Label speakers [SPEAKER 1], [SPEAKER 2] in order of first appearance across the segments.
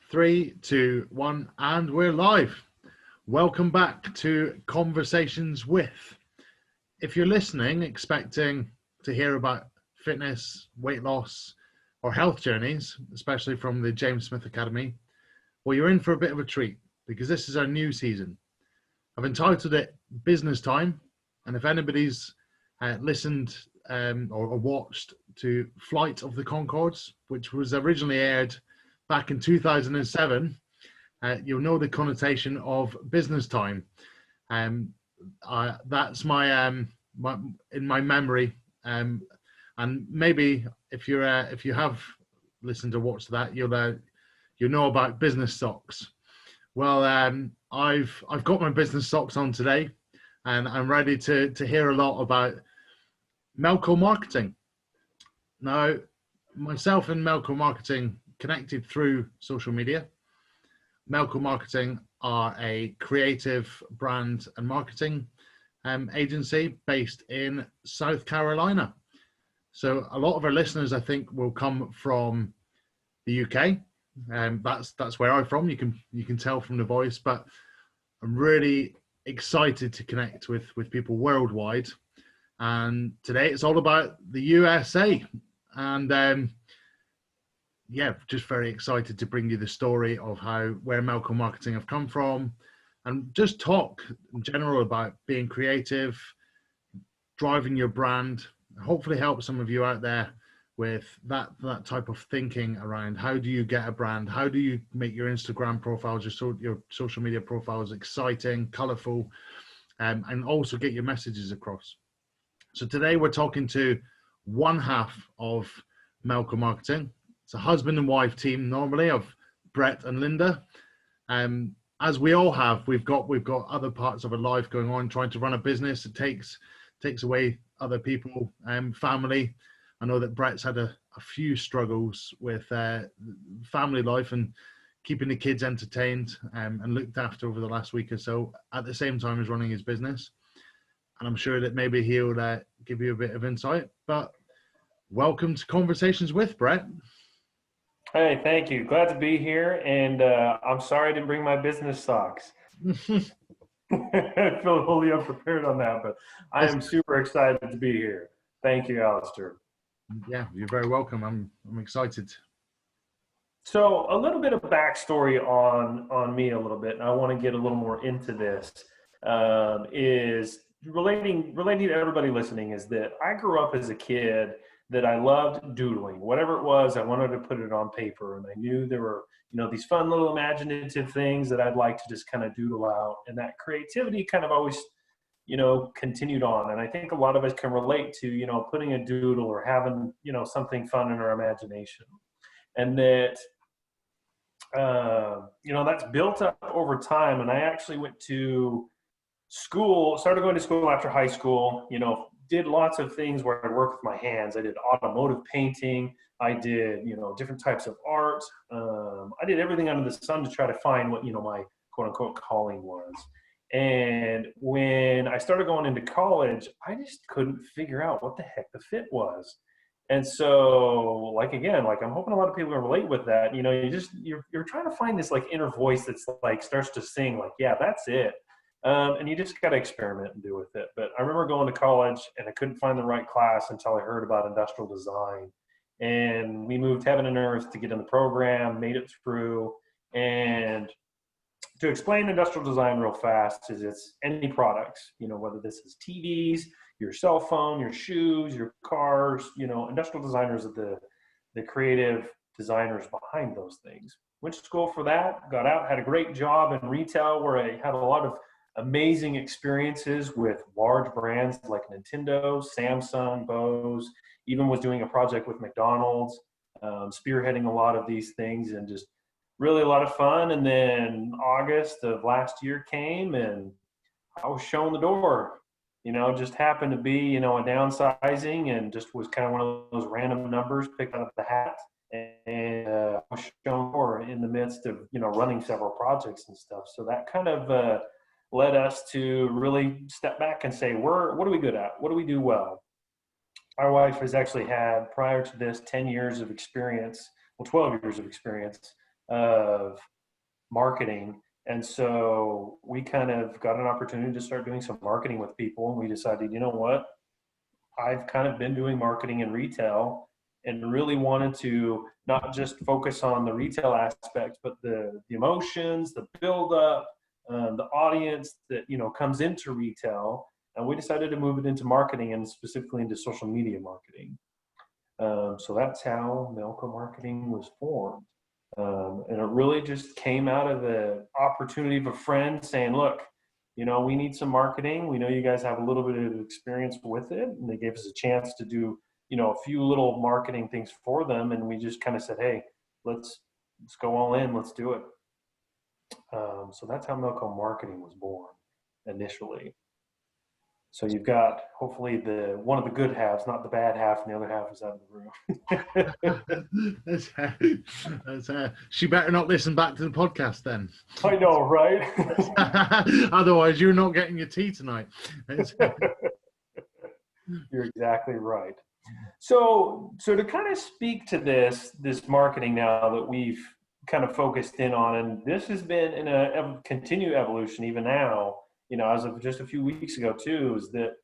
[SPEAKER 1] Three, two, one, and we're live. Welcome back to Conversations with. If you're listening, expecting to hear about fitness, weight loss, or health journeys, especially from the James Smith Academy, well, you're in for a bit of a treat because this is our new season. I've entitled it Business Time, and if anybody's listened or watched to Flight of the Conchords, which was originally aired back in 2007, you'll know the connotation of business time. That's my in my memory, and maybe if you have listened or watched that, you'll know about business socks. Well, I've got my business socks on today, and I'm ready to hear a lot about Mellcomarketing. Now, myself and Mellcomarketing connected through social media. Mellcomarketing are a creative brand and marketing agency based in South Carolina. So a lot of our listeners, I think, will come from the UK. That's where I'm from. You can tell from the voice, but I'm really excited to connect with people worldwide. And today it's all about the USA. And just very excited to bring you the story of where Mellcomarketing have come from, and just talk in general about being creative, driving your brand, hopefully help some of you out there with that type of thinking around how do you get a brand, how do you make your Instagram profiles, your social media profiles exciting, colorful, and also get your messages across. So today we're talking to one half of Mellcomarketing. It's a husband and wife team normally of Brett and Linda. As we all have, we've got other parts of our life going on, trying to run a business. It takes away other people, family. I know that Brett's had a few struggles with family life and keeping the kids entertained and looked after over the last week or so, at the same time as running his business. And I'm sure that maybe he'll give you a bit of insight. But welcome to Conversations with, Brett.
[SPEAKER 2] Hey, thank you. Glad to be here. And I'm sorry I didn't bring my business socks. I feel wholly unprepared on that, but I am super excited to be here. Thank you, Alistair.
[SPEAKER 1] Yeah, you're very welcome. I'm excited.
[SPEAKER 2] So a little bit of backstory on me a little bit, and I want to get a little more into this, is relating to everybody listening, is that I grew up as a kid that I loved doodling. Whatever it was, I wanted to put it on paper, and I knew there were, these fun little imaginative things that I'd like to just kind of doodle out, and that creativity kind of always, continued on. And I think a lot of us can relate to, putting a doodle or having, something fun in our imagination, and that, that's built up over time. And I actually went to started going to school after high school, did lots of things where I worked with my hands. I did automotive painting. I did, different types of art. I did everything under the sun to try to find what, my quote unquote calling was. And when I started going into college, I just couldn't figure out what the heck the fit was. And so, I'm hoping a lot of people can relate with that. You're trying to find this inner voice that's starts to sing yeah, that's it. And you just got to experiment and do with it. But I remember going to college and I couldn't find the right class until I heard about industrial design. And we moved heaven and earth to get in the program, made it through. And to explain industrial design real fast is it's any products, whether this is TVs, your cell phone, your shoes, your cars, industrial designers are the creative designers behind those things. Went to school for that, got out, had a great job in retail where I had a lot of amazing experiences with large brands like Nintendo, Samsung, Bose, even was doing a project with McDonald's, spearheading a lot of these things, and just really a lot of fun. And then August of last year came and I was shown the door, just happened to be, a downsizing, and just was kind of one of those random numbers picked out of the hat. And I was shown door in the midst of, running several projects and stuff. So that kind of led us to really step back and say, what are we good at? What do we do well? My wife has actually had, prior to this, 10 years of experience, 12 years of experience of marketing. And so we kind of got an opportunity to start doing some marketing with people. And we decided, you know what? I've kind of been doing marketing in retail and really wanted to not just focus on the retail aspect, but the emotions, the buildup, the audience that, you know, comes into retail. And we decided to move it into marketing and specifically into social media marketing. So that's how Mellcomarketing was formed. And it really just came out of the opportunity of a friend saying, look, you know, we need some marketing. We know you guys have a little bit of experience with it. And they gave us a chance to do, you know, a few little marketing things for them. And we just kind of said, hey, let's go all in. Let's do it. So that's how Mellcomarketing was born initially. So you've got hopefully the one of the good halves, not the bad half, and the other half is out of
[SPEAKER 1] the room. She better not listen back to the podcast then.
[SPEAKER 2] I know, right?
[SPEAKER 1] Otherwise, you're not getting your tea tonight.
[SPEAKER 2] You're exactly right. So to kind of speak to this marketing now that we've kind of focused in on, and this has been in a continued evolution even now, you know, as of just a few weeks ago too, is that,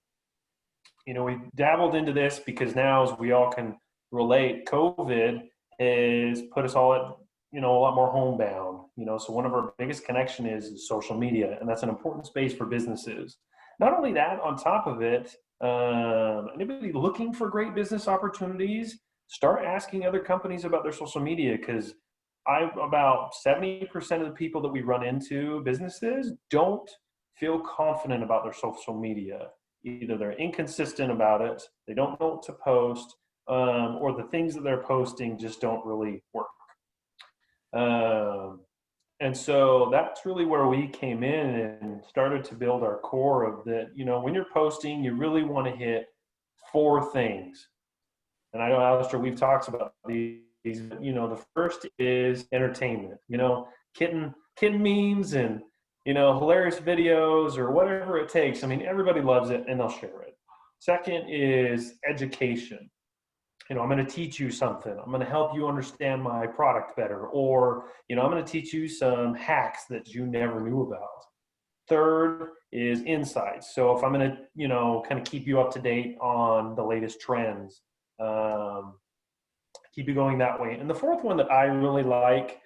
[SPEAKER 2] you know, we dabbled into this because now, as we all can relate, COVID has put us all at, you know, a lot more homebound, you know, so one of our biggest connection is social media, and that's an important space for businesses. Not only that, on top of it, anybody looking for great business opportunities, start asking other companies about their social media, because about 70% of the people that we run into, businesses, don't feel confident about their social media. Either they're inconsistent about it, they don't know what to post, or the things that they're posting just don't really work. And so that's really where we came in and started to build our core of that. You know, when you're posting, you really want to hit 4 things. And I know, Alistair, we've talked about these. You know, the first is entertainment. You know, kitten memes and, you know, hilarious videos or whatever it takes. I mean, everybody loves it and they'll share it. Second is education. You know, I'm going to teach you something. I'm going to help you understand my product better. Or, you know, I'm going to teach you some hacks that you never knew about. Third is insights. So if I'm going to, you know, kind of keep you up to date on the latest trends, keep you going that way. And the fourth one that I really like,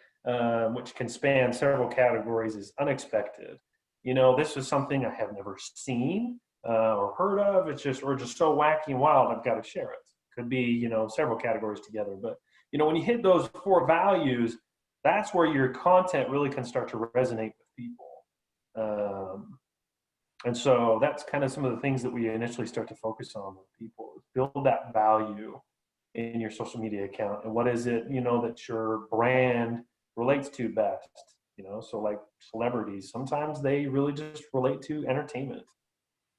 [SPEAKER 2] which can span several categories, is unexpected. You know, this is something I have never seen or heard of. It's just, or just so wacky and wild, I've got to share it. Could be, you know, several categories together. But, you know, when you hit those 4 values, that's where your content really can start to resonate with people. And so that's kind of some of the things that we initially start to focus on with people. Build that value in your social media account, and what is it, you know, that your brand relates to best. You know, so like celebrities, sometimes they really just relate to entertainment,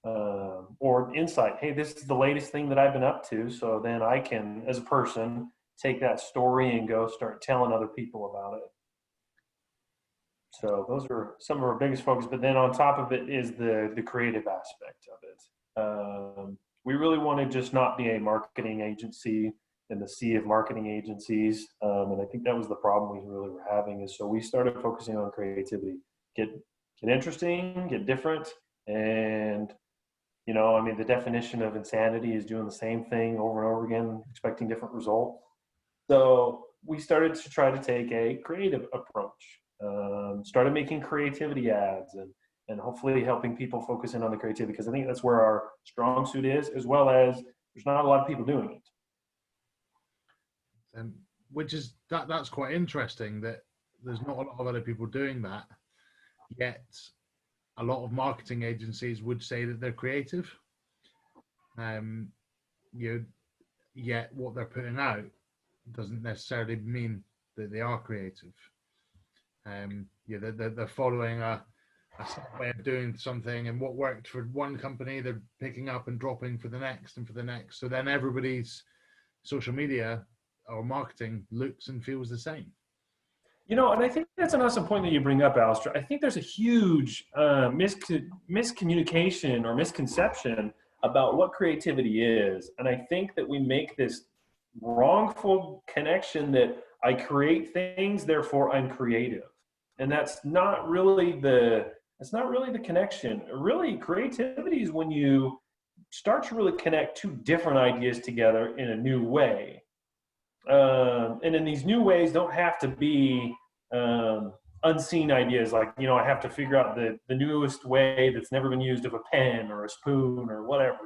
[SPEAKER 2] or insight. Hey, this is the latest thing that I've been up to, so then I can, as a person, take that story and go start telling other people about it. So those are some of our biggest focus. But then on top of it is the creative aspect of it. We really want to just not be a marketing agency in the sea of marketing agencies. And I think that was the problem we really were having, is so we started focusing on creativity. Get interesting, get different. And, you know, I mean, the definition of insanity is doing the same thing over and over again, expecting different results. So we started to try to take a creative approach. Started making creativity ads and hopefully helping people focus in on the creativity, because I think that's where our strong suit is, as well as there's not a lot of people doing it.
[SPEAKER 1] And which is that's quite interesting, that there's not a lot of other people doing that, yet a lot of marketing agencies would say that they're creative. Yet what they're putting out doesn't necessarily mean that they are creative. They're following a set way of doing something, and what worked for one company, they're picking up and dropping for the next and for the next. So then everybody's social media or marketing looks and feels the same.
[SPEAKER 2] You know, and I think that's an awesome point that you bring up, Alistair. I think there's a huge miscommunication or misconception about what creativity is. And I think that we make this wrongful connection that, I create things, therefore I'm creative. And that's not really the connection. Really, creativity is when you start to really connect two different ideas together in a new way. And in these new ways don't have to be unseen ideas like, I have to figure out the newest way that's never been used of a pen or a spoon or whatever,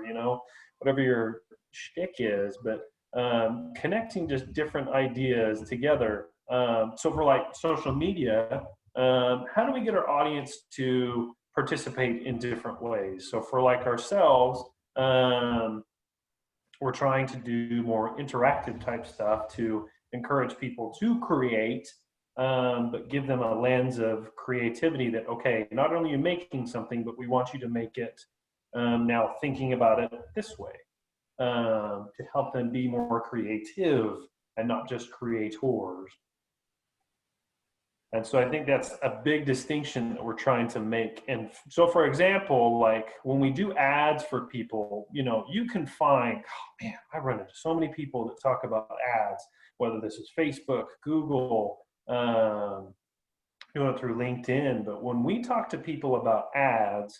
[SPEAKER 2] whatever your shtick is, but connecting just different ideas together. So for like social media, how do we get our audience to participate in different ways? So for like ourselves, we're trying to do more interactive type stuff to encourage people to create, but give them a lens of creativity that, okay, not only are you making something, but we want you to make it now thinking about it this way, to help them be more creative and not just creators. And so I think that's a big distinction that we're trying to make. And so, for example, like when we do ads for people, you can find, oh man, I run into so many people that talk about ads, whether this is Facebook, Google, doing it through LinkedIn. But when we talk to people about ads,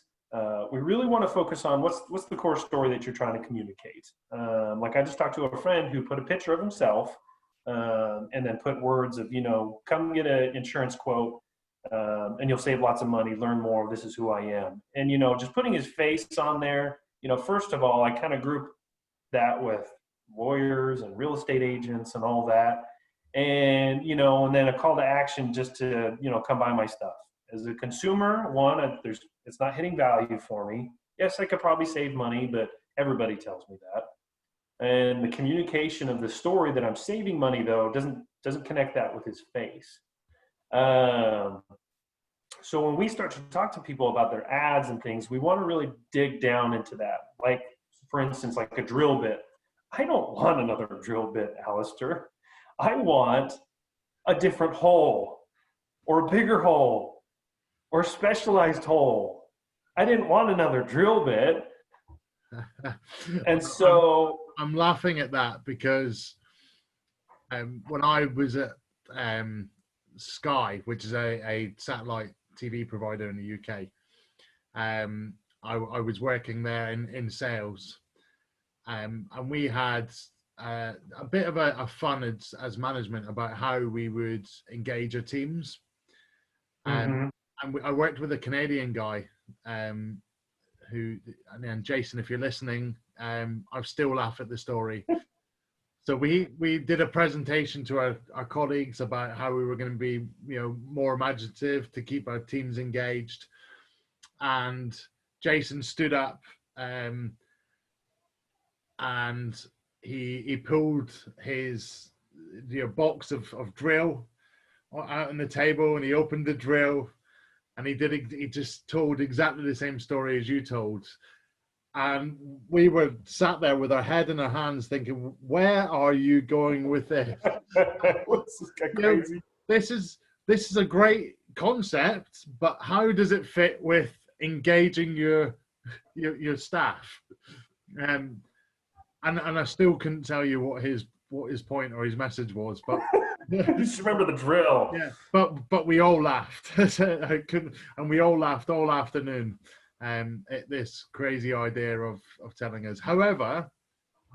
[SPEAKER 2] we really want to focus on what's the core story that you're trying to communicate. Like I just talked to a friend who put a picture of himself, and then put words of, come get an insurance quote, and you'll save lots of money, learn more, this is who I am. And, just putting his face on there, first of all, I kind of group that with lawyers and real estate agents and all that. And, and then a call to action just to, come buy my stuff. As a consumer, it's not hitting value for me. Yes, I could probably save money, but everybody tells me that. And the communication of the story that I'm saving money, though, doesn't connect that with his face. So when we start to talk to people about their ads and things, we want to really dig down into that. Like, for instance, like a drill bit. I don't want another drill bit, Alistair. I want a different hole, or a bigger hole, or a specialized hole. I didn't want another drill bit. And so
[SPEAKER 1] I'm laughing at that because when I was at Sky, which is a satellite TV provider in the UK, I was working there in sales, and we had a bit of a fun as management about how we would engage our teams. And I worked with a Canadian guy who, and Jason, if you're listening, I still laugh at the story. So we did a presentation to our colleagues about how we were going to be, more imaginative to keep our teams engaged. And Jason stood up, and he pulled his box of drill out on the table, and he opened the drill, and he just told exactly the same story as you told. And we were sat there with our head in our hands thinking, where are you going with this? This is a great concept, but how does it fit with engaging your staff? And I still couldn't tell you what his point or his message was, but
[SPEAKER 2] just remember the drill.
[SPEAKER 1] Yeah, but we all laughed. And we all laughed all afternoon at this crazy idea of telling us. However,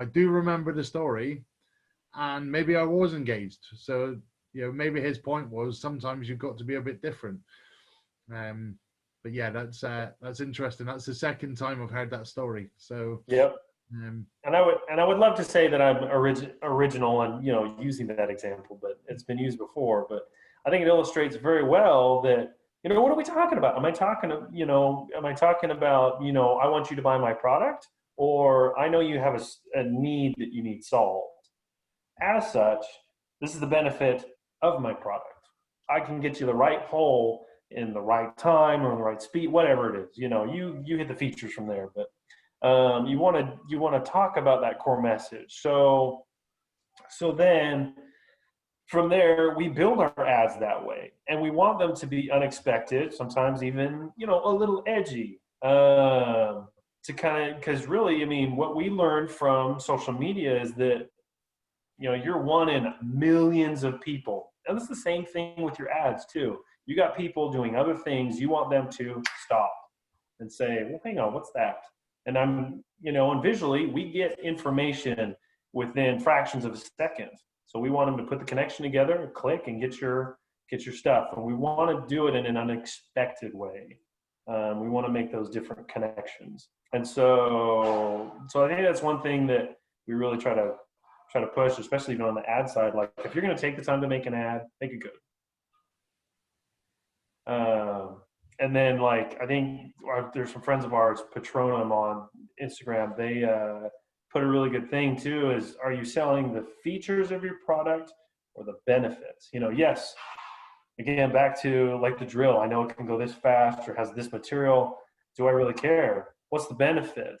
[SPEAKER 1] I do remember the story, and maybe I was engaged. So maybe his point was sometimes you've got to be a bit different. But yeah, that's interesting. That's the second time I've heard that story. So
[SPEAKER 2] yep. And I would love to say that I'm original and using that example, but it's been used before. But I think it illustrates very well that what are we talking about? Am I talking about I want you to buy my product, or I know you have a need that you need solved. As such, this is the benefit of my product. I can get you the right hole in the right time or in the right speed, whatever it is. You hit the features from there, but you want to talk about that core message. So then from there, we build our ads that way, and we want them to be unexpected, sometimes even a little edgy, to kind of, because really, what we learned from social media is that You know, you're one in millions of people. And it's the same thing with your ads too. You got people doing other things. You want them to stop and say, well, hang on, what's that? And and visually we get information within fractions of a second. So we want them to put the connection together, click, and get your stuff. And we want to do it in an unexpected way. We want to make those different connections. And so I think that's one thing that we really try to push, especially even on the ad side. Like, if you're going to take the time to make an ad, make it good. And then, like, I think there's some friends of ours, Patronum on Instagram. They put a really good thing too. Is, are you selling the features of your product or the benefits? Yes. Again, back to like the drill. I know it can go this fast or has this material. Do I really care? What's the benefit?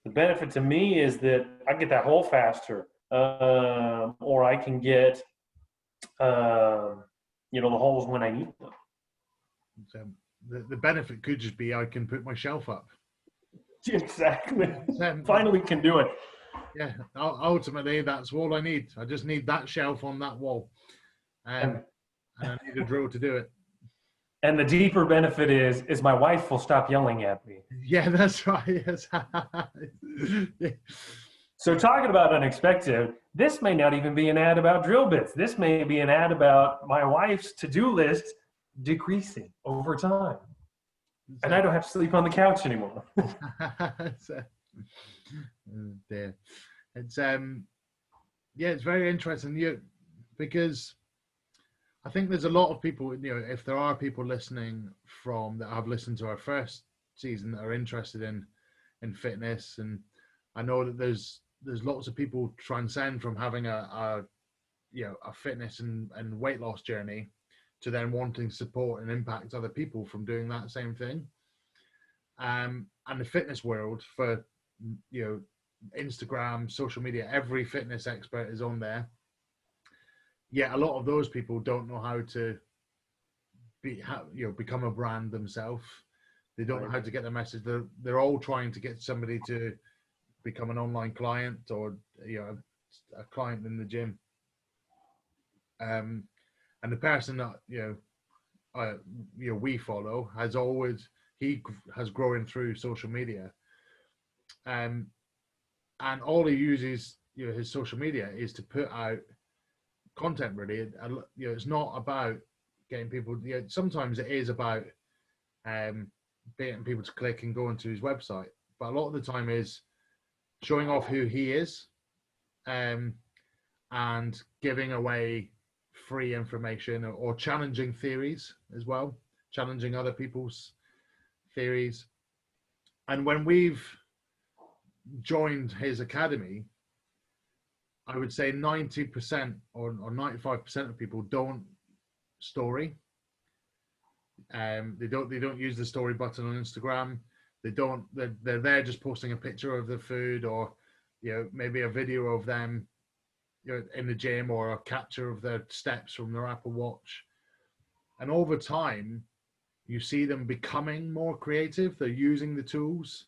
[SPEAKER 2] The benefit to me is that I get that hole faster, or I can get, the holes when I need them.
[SPEAKER 1] So the benefit could just be I can put my shelf up.
[SPEAKER 2] Exactly. Finally can do it.
[SPEAKER 1] Yeah. Ultimately, that's all I need. I just need that shelf on that wall, and I need a drill to do it.
[SPEAKER 2] And the deeper benefit is my wife will stop yelling at me.
[SPEAKER 1] Yeah, that's right. Yes.
[SPEAKER 2] So talking about unexpected, this may not even be an ad about drill bits. This may be an ad about my wife's to-do list decreasing over time. And I don't have to sleep on the couch anymore.
[SPEAKER 1] Dear. It's it's very interesting. Because I think there's a lot of people, if there are people listening that have listened to our first season that are interested in fitness, and I know that there's lots of people transcend from having a fitness and weight loss journey to then wanting to support and impact other people from doing that same thing. And the fitness world, for Instagram, social media, every fitness expert is on there. Yet a lot of those people don't know how to become a brand themselves. They don't know how to get the message. They're all trying to get somebody to become an online client or a client in the gym. And the person that we follow he has grown through social media, and all he uses his social media is to put out content. Really, it's not about getting people. Sometimes it is about getting people to click and go into his website, but a lot of the time is showing off who he is, and giving away free information or challenging theories as well, challenging other people's theories. And when we've joined his academy, I would say 90% or 95% of people don't story. They don't use the story button on Instagram. They're there just posting a picture of the food, or maybe a video of them in the gym, or a capture of their steps from their Apple Watch. And over time, you see them becoming more creative. They're using the tools.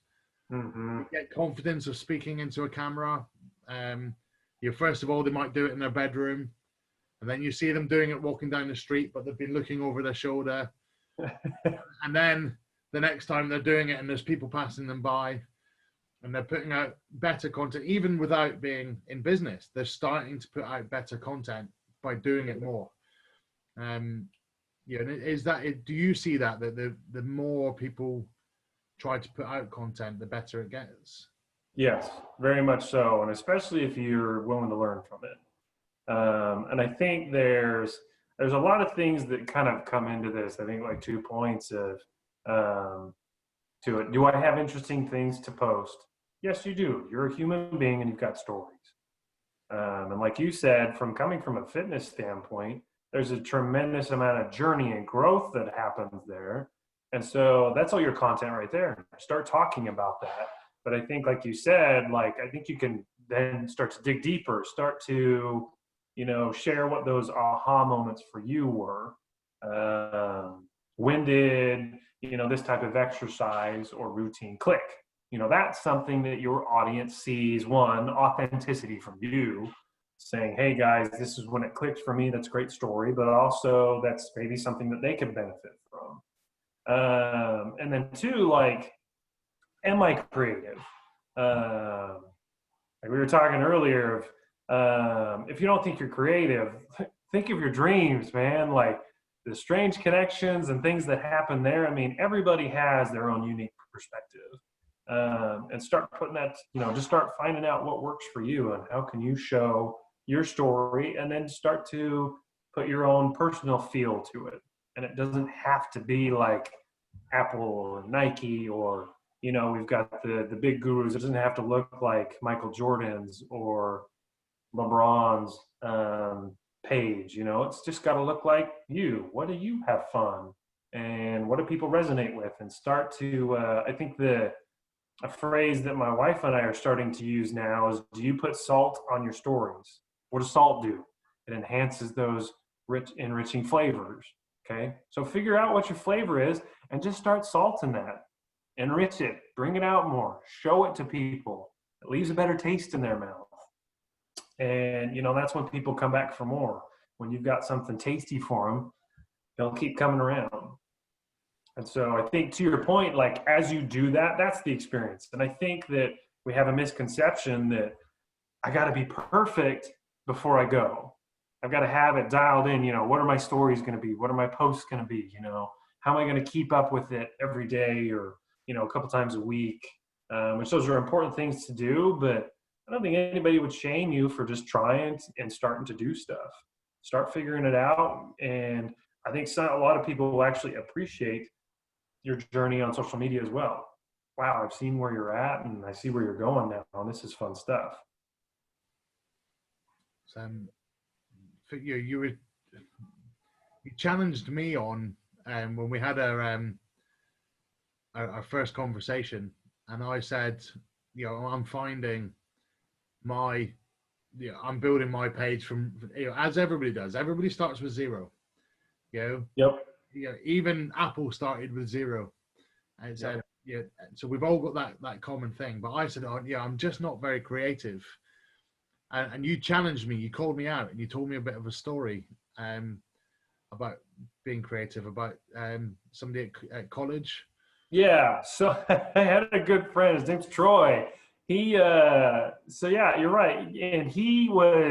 [SPEAKER 2] Mm-hmm.
[SPEAKER 1] Get confidence of speaking into a camera. First of all, they might do it in their bedroom, and then you see them doing it walking down the street, but they've been looking over their shoulder. And then the next time they're doing it and there's people passing them by, and they're putting out better content, even without being in business. They're starting to put out better content by doing it more. Do you see that the more people try to put out content, the better it gets?
[SPEAKER 2] Yes, very much so, and especially if you're willing to learn from it. And I think there's a lot of things that kind of come into this. I think like 2 points of to it. Do I have interesting things to post? Yes, you do. You're a human being and you've got stories. And like you said, coming from a fitness standpoint, there's a tremendous amount of journey and growth that happens there. And so that's all your content right there. Start talking about that. But I think, like you said, I think you can then start to dig deeper, start to, share what those aha moments for you were. When did, this type of exercise or routine click? That's something that your audience sees. One, authenticity from you. saying, hey guys, this is when it clicked for me. That's a great story, but also that's maybe something that they could benefit from. And then two, like, am I creative? Like we were talking earlier of, if you don't think you're creative, think of your dreams, man. Like the strange connections and things that happen there. I mean, everybody has their own unique perspective. And start putting that, just start finding out what works for you and how can you show your story, and then start to put your own personal feel to it. And it doesn't have to be like Apple or Nike, or we've got the big gurus. It doesn't have to look like Michael Jordan's or LeBron's page. It's just got to look like you. What do you have fun, and what do people resonate with? And start to I think a phrase that my wife and I are starting to use now is, do you put salt on your stories? What does salt do? It enhances those rich, enriching flavors. Okay, so figure out what your flavor is and just start salting that. Enrich it, bring it out more, show it to people. It leaves a better taste in their mouth. And that's when people come back for more. When you've got something tasty for them, they'll keep coming around. And so I think, to your point, like as you do that, that's the experience. And I think that we have a misconception that I got to be perfect before I go. I've got to have it dialed in. What are my stories going to be? What are my posts going to be? How am I going to keep up with it every day, or a couple times a week? Which those are important things to do, but I don't think anybody would shame you for just trying and starting to do stuff. Start figuring it out, and I think a lot of people will actually appreciate your journey on social media as well. Wow, I've seen where you're at, and I see where you're going now, and this is fun stuff.
[SPEAKER 1] So, you challenged me on when we had our first conversation, and I said, I'm finding I'm building my page from, as everybody does. Everybody starts with zero.
[SPEAKER 2] Yep.
[SPEAKER 1] Even Apple started with zero, and said, so we've all got that common thing. But I said, I'm just not very creative. And you challenged me. You called me out, and you told me a bit of a story about being creative, about somebody at college.
[SPEAKER 2] Yeah. So I had a good friend. His name's Troy. He so yeah, you're right. And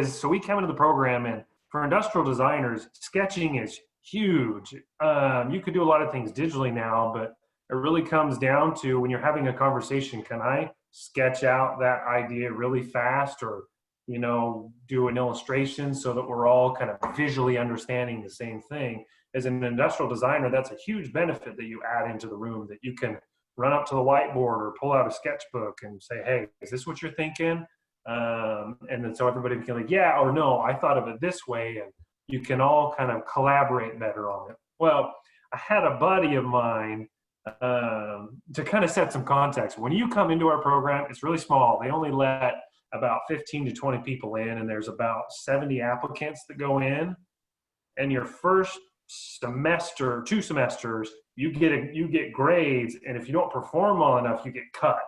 [SPEAKER 2] so we came into the program, and for industrial designers, sketching is huge. You could do a lot of things digitally now, but it really comes down to, when you're having a conversation, can I sketch out that idea really fast, or do an illustration so that we're all kind of visually understanding the same thing? As an industrial designer, that's a huge benefit that you add into the room, that you can run up to the whiteboard or pull out a sketchbook and say, hey, is this what you're thinking? And then so everybody can like, yeah or no, I thought of it this way, and you can all kind of collaborate better on it. Well, I had a buddy of mine, to kind of set some context. When you come into our program, it's really small. They only let about 15 to 20 people in, and there's about 70 applicants that go in. And your first semester, 2 semesters, you get grades, and if you don't perform well enough, you get cut.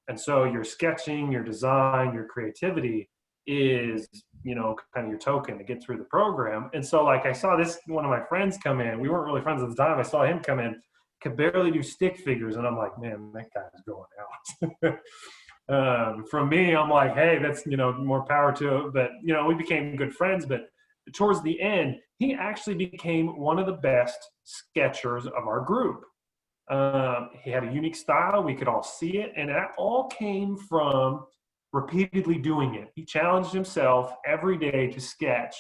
[SPEAKER 2] And so your sketching, your design, your creativity is, kind of your token to get through the program. And so, like, I saw one of my friends come in. We weren't really friends at the time. I saw him come in, could barely do stick figures, and I'm like, man, that guy's going out. From me, I'm like, hey, that's, more power to it. But, we became good friends. But towards the end, he actually became one of the best sketchers of our group. He had a unique style. We could all see it. And that all came from repeatedly doing it. He challenged himself every day to sketch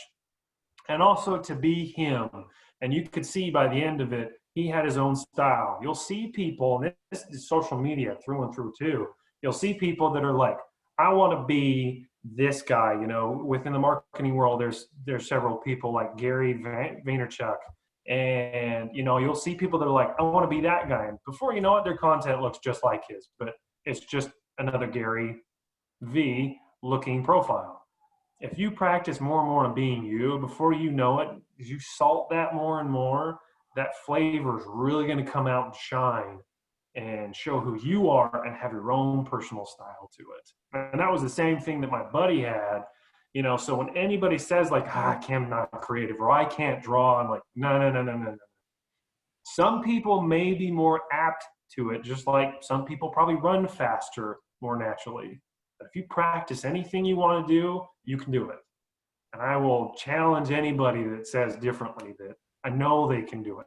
[SPEAKER 2] and also to be him. And you could see by the end of it, he had his own style. You'll see people, and this is social media through and through too. You'll see people that are like, I want to be this guy. Within the marketing world, there's several people like Gary Vaynerchuk. And, you'll see people that are like, I want to be that guy. And before you know it, their content looks just like his, but it's just another Gary V looking profile. If you practice more and more on being you, before you know it, as you salt that more and more, that flavor is really going to come out and shine and show who you are and have your own personal style to it. And that was the same thing that my buddy had. You know, so when anybody says like, I'm not creative or I can't draw, I'm like, no, no, no, no, no, no. Some people may be more apt to it, just like some people probably run faster more naturally. But if you practice anything you want to do, you can do it. And I will challenge anybody that says differently that I know they can do it.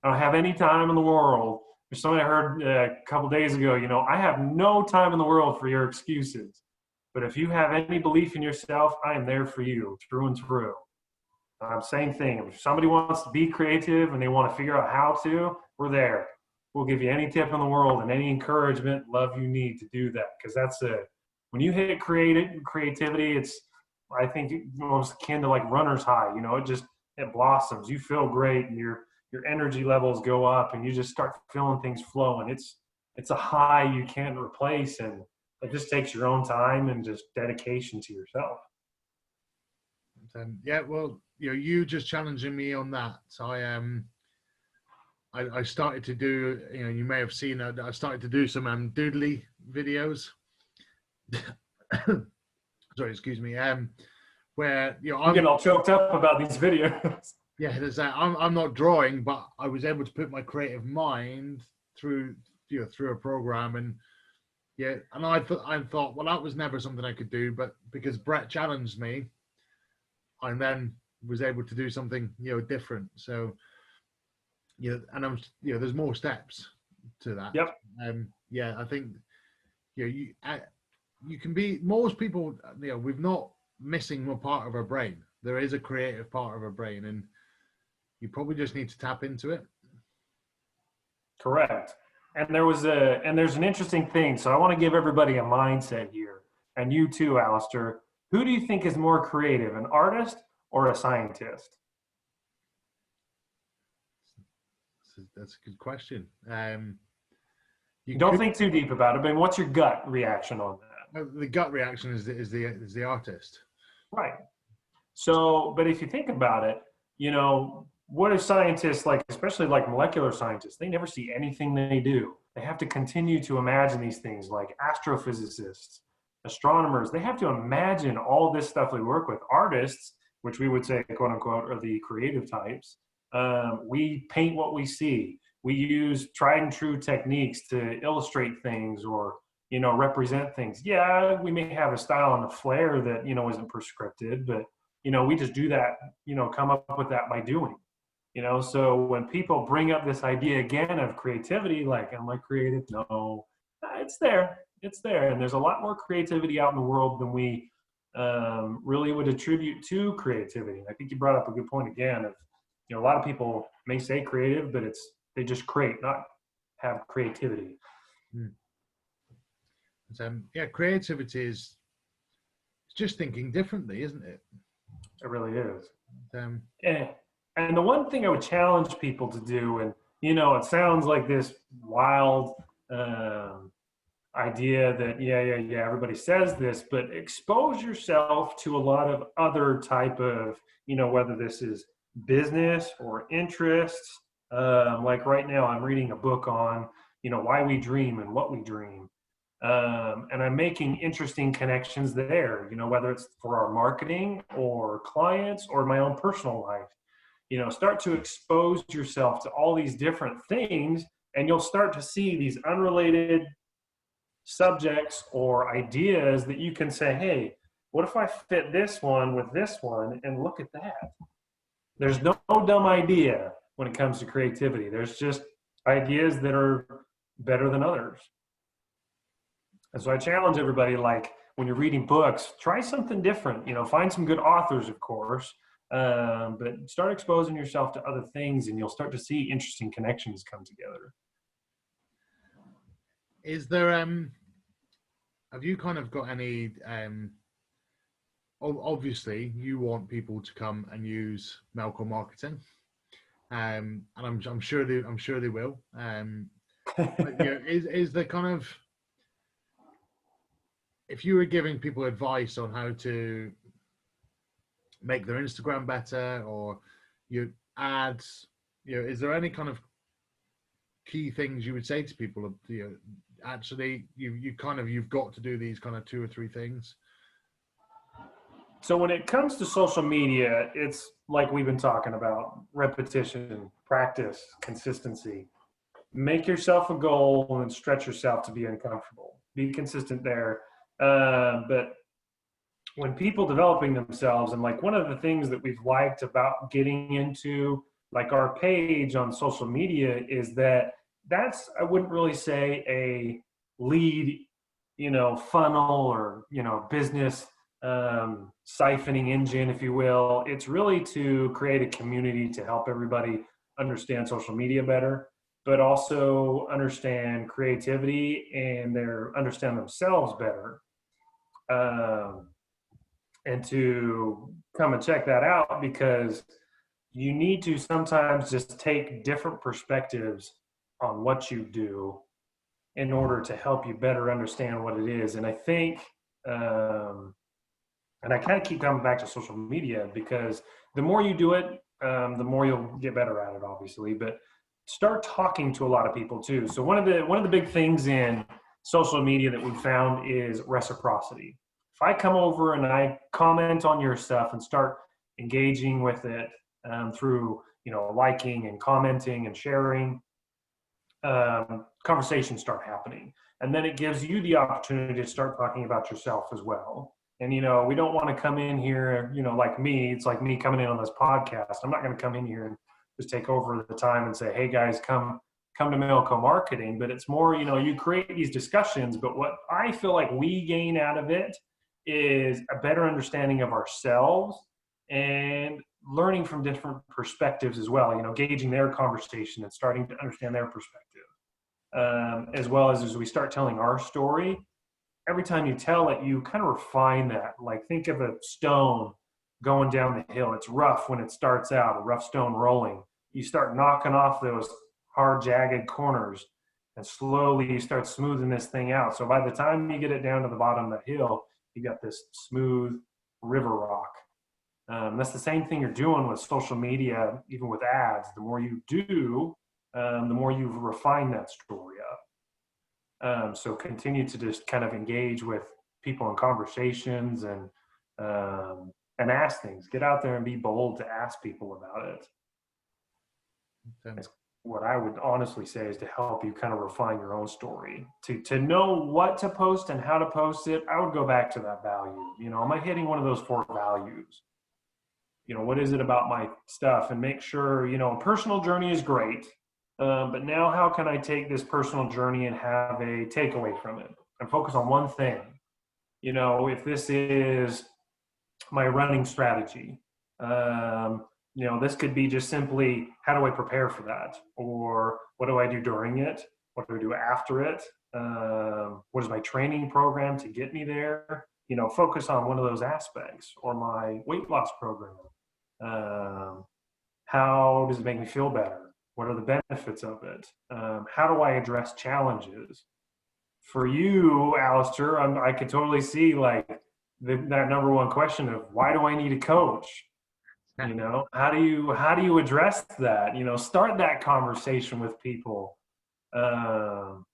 [SPEAKER 2] I don't have any time in the world. There's somebody I heard a couple days ago, you know, I have no time in the world for your excuses. But if you have any belief in yourself, I am there for you through and through. Same thing. If somebody wants to be creative and they want to figure out how to, we're there. We'll give you any tip in the world and any encouragement, love you need to do that. Because that's when you hit creativity, it's, I think, almost akin to like runner's high. You know, it blossoms. You feel great, and your energy levels go up, and you just start feeling things flowing. It's a high you can't replace, and it just takes your own time and just dedication to yourself.
[SPEAKER 1] Yeah, well, you just challenging me on that. So I started to do, you may have seen that I started to do some doodly videos. Sorry, excuse me. Where
[SPEAKER 2] I'm getting all choked up about these videos.
[SPEAKER 1] Yeah, there's that. I'm not drawing, but I was able to put my creative mind through through a program, and and I thought, well, that was never something I could do, but because Brett challenged me, I then was able to do something different. So and I'm there's more steps to that.
[SPEAKER 2] Yep.
[SPEAKER 1] I think you can be, most people, we've not missing one part of our brain. There is a creative part of our brain, and you probably just need to tap into it.
[SPEAKER 2] Correct. And there's an interesting thing. So I want to give everybody a mindset here, and you too, Alistair. Who do you think is more creative, an artist or a scientist?
[SPEAKER 1] That's a good question.
[SPEAKER 2] Don't think too deep about it. But what's your gut reaction on that?
[SPEAKER 1] The gut reaction is the artist.
[SPEAKER 2] Right. So, but if you think about it, what are scientists like, especially like molecular scientists? They never see anything they do. They have to continue to imagine these things, like astrophysicists, astronomers. They have to imagine all this stuff we work with. Artists, which we would say, quote unquote, are the creative types. We paint what we see. We use tried and true techniques to illustrate things or, represent things. Yeah, we may have a style and a flair that, isn't prescripted, but, we just do that, come up with that by doing. So when people bring up this idea again of creativity, like, am I creative? No, it's there. It's there. And there's a lot more creativity out in the world than we really would attribute to creativity. I think you brought up a good point again of, a lot of people may say creative, but they just create, not have creativity.
[SPEAKER 1] Creativity is just thinking differently, isn't it?
[SPEAKER 2] It really is. And the one thing I would challenge people to do, and it sounds like this wild idea that everybody says this, but expose yourself to a lot of other type of, whether this is business or interests. Like right now, I'm reading a book on, why we dream and what we dream. And I'm making interesting connections there, whether it's for our marketing or clients or my own personal life. Start to expose yourself to all these different things, and you'll start to see these unrelated subjects or ideas that you can say, hey, what if I fit this one with this one, and look at that. There's no dumb idea when it comes to creativity. There's just ideas that are better than others. And so I challenge everybody, like when you're reading books, try something different, find some good authors, of course, but start exposing yourself to other things, and you'll start to see interesting connections come together.
[SPEAKER 1] Is there, have you kind of got any, obviously you want people to come and use Mellcomarketing, and I'm sure they will. But, is the kind of, if you were giving people advice on how to make their Instagram better or your ads, is there any kind of key things you would say to people? Actually, you've got to do these kind of 2 or 3 things.
[SPEAKER 2] So when it comes to social media, it's like we've been talking about: repetition, practice, consistency. Make yourself a goal and stretch yourself to be uncomfortable. Be consistent there. But when people developing themselves, and like one of the things that we've liked about getting into like our page on social media is that that's, I wouldn't really say a lead, funnel or, business siphoning engine, if you will. It's really to create a community to help everybody understand social media better, but also understand creativity and understand themselves better. And to come and check that out, because you need to sometimes just take different perspectives on what you do in order to help you better understand what it is. And I think, and I kind of keep coming back to social media, because the more you do it, the more you'll get better at it, obviously. But start talking to a lot of people too. So one of the big things in social media that we found is reciprocity. If I come over and I comment on your stuff and start engaging with it through, liking and commenting and sharing, conversations start happening. And then it gives you the opportunity to start talking about yourself as well. And, we don't want to come in here, like me, it's like me coming in on this podcast. I'm not going to come in here and just take over the time and say, hey guys, come to Mellcomarketing. But it's more, you create these discussions, but what I feel like we gain out of it is a better understanding of ourselves and learning from different perspectives as well, gauging their conversation and starting to understand their perspective. As well as we start telling our story, every time you tell it, you kind of refine that. Like, think of a stone going down the hill. It's rough when it starts out, a rough stone rolling. You start knocking off those hard, jagged corners, and slowly you start smoothing this thing out. So by the time you get it down to the bottom of the hill, you got this smooth river rock. That's the same thing you're doing with social media, even with ads. The more you do, the more you refine that story up. So continue to just kind of engage with people in conversations and ask things. Get out there and be bold to ask people about it. That's what I would honestly say, is to help you kind of refine your own story. To know what to post and how to post it, I would go back to that value. Am I hitting one of those 4 values? What is it about my stuff? And make sure, a personal journey is great. But now how can I take this personal journey and have a takeaway from it and focus on one thing? If this is my running strategy, this could be just simply, how do I prepare for that? Or what do I do during it? What do I do after it? What is my training program to get me there? Focus on one of those aspects. Or my weight loss program. How does it make me feel better? What are the benefits of it? How do I address challenges? For you, Alistair, I could totally see like that number one question of, why do I need a coach? How do you address that? Start that conversation with people, and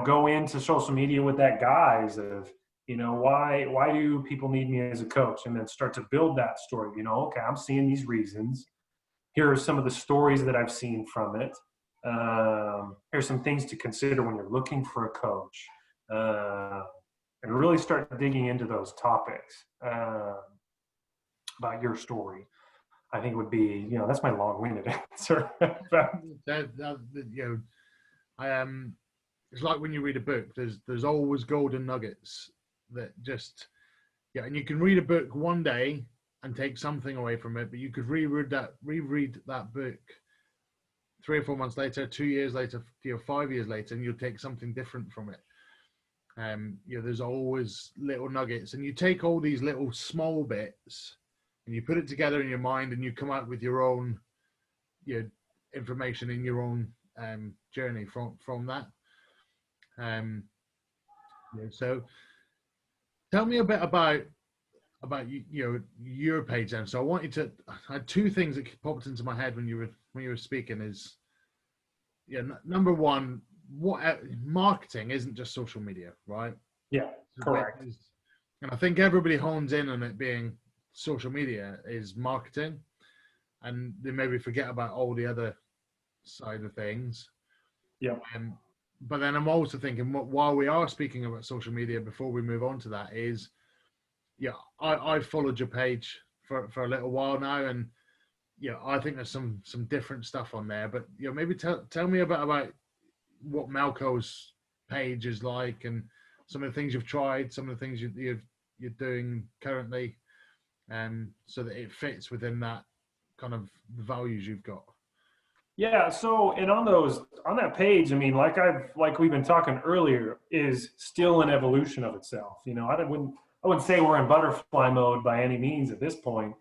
[SPEAKER 2] go into social media with that guise of, why do people need me as a coach? And then start to build that story. Okay, I'm seeing these reasons. Here are some of the stories that I've seen from it. Here's some things to consider when you're looking for a coach, and really start digging into those topics about your story. I think would be, that's my long-winded answer.
[SPEAKER 1] It's like when you read a book, there's always golden nuggets that just, and you can read a book one day and take something away from it, but you could reread that book 3 or 4 months later, 2 years later, 5 years later, and you'll take something different from it. There's always little nuggets, and you take all these little small bits and you put it together in your mind, and you come out with your own information in your own journey from that. So tell me a bit about your page then. So I had 2 things that popped into my head when you were speaking. Is number one, what marketing isn't just social media, right?
[SPEAKER 2] Yeah, correct.
[SPEAKER 1] And I think everybody hones in on it being social media is marketing, and they maybe forget about all the other side of things.
[SPEAKER 2] Yeah.
[SPEAKER 1] But then I'm also thinking, while we are speaking about social media, before we move on to that, is yeah, I've followed your page for a little while now, and I think there's some different stuff on there. But maybe tell me about what Mellco's page is like, and some of the things you've tried, some of the things you're doing currently, so that it fits within that kind of the values you've got.
[SPEAKER 2] Yeah. So, and on that page, I mean, like we've been talking earlier, is still an evolution of itself. I wouldn't say we're in butterfly mode by any means at this point.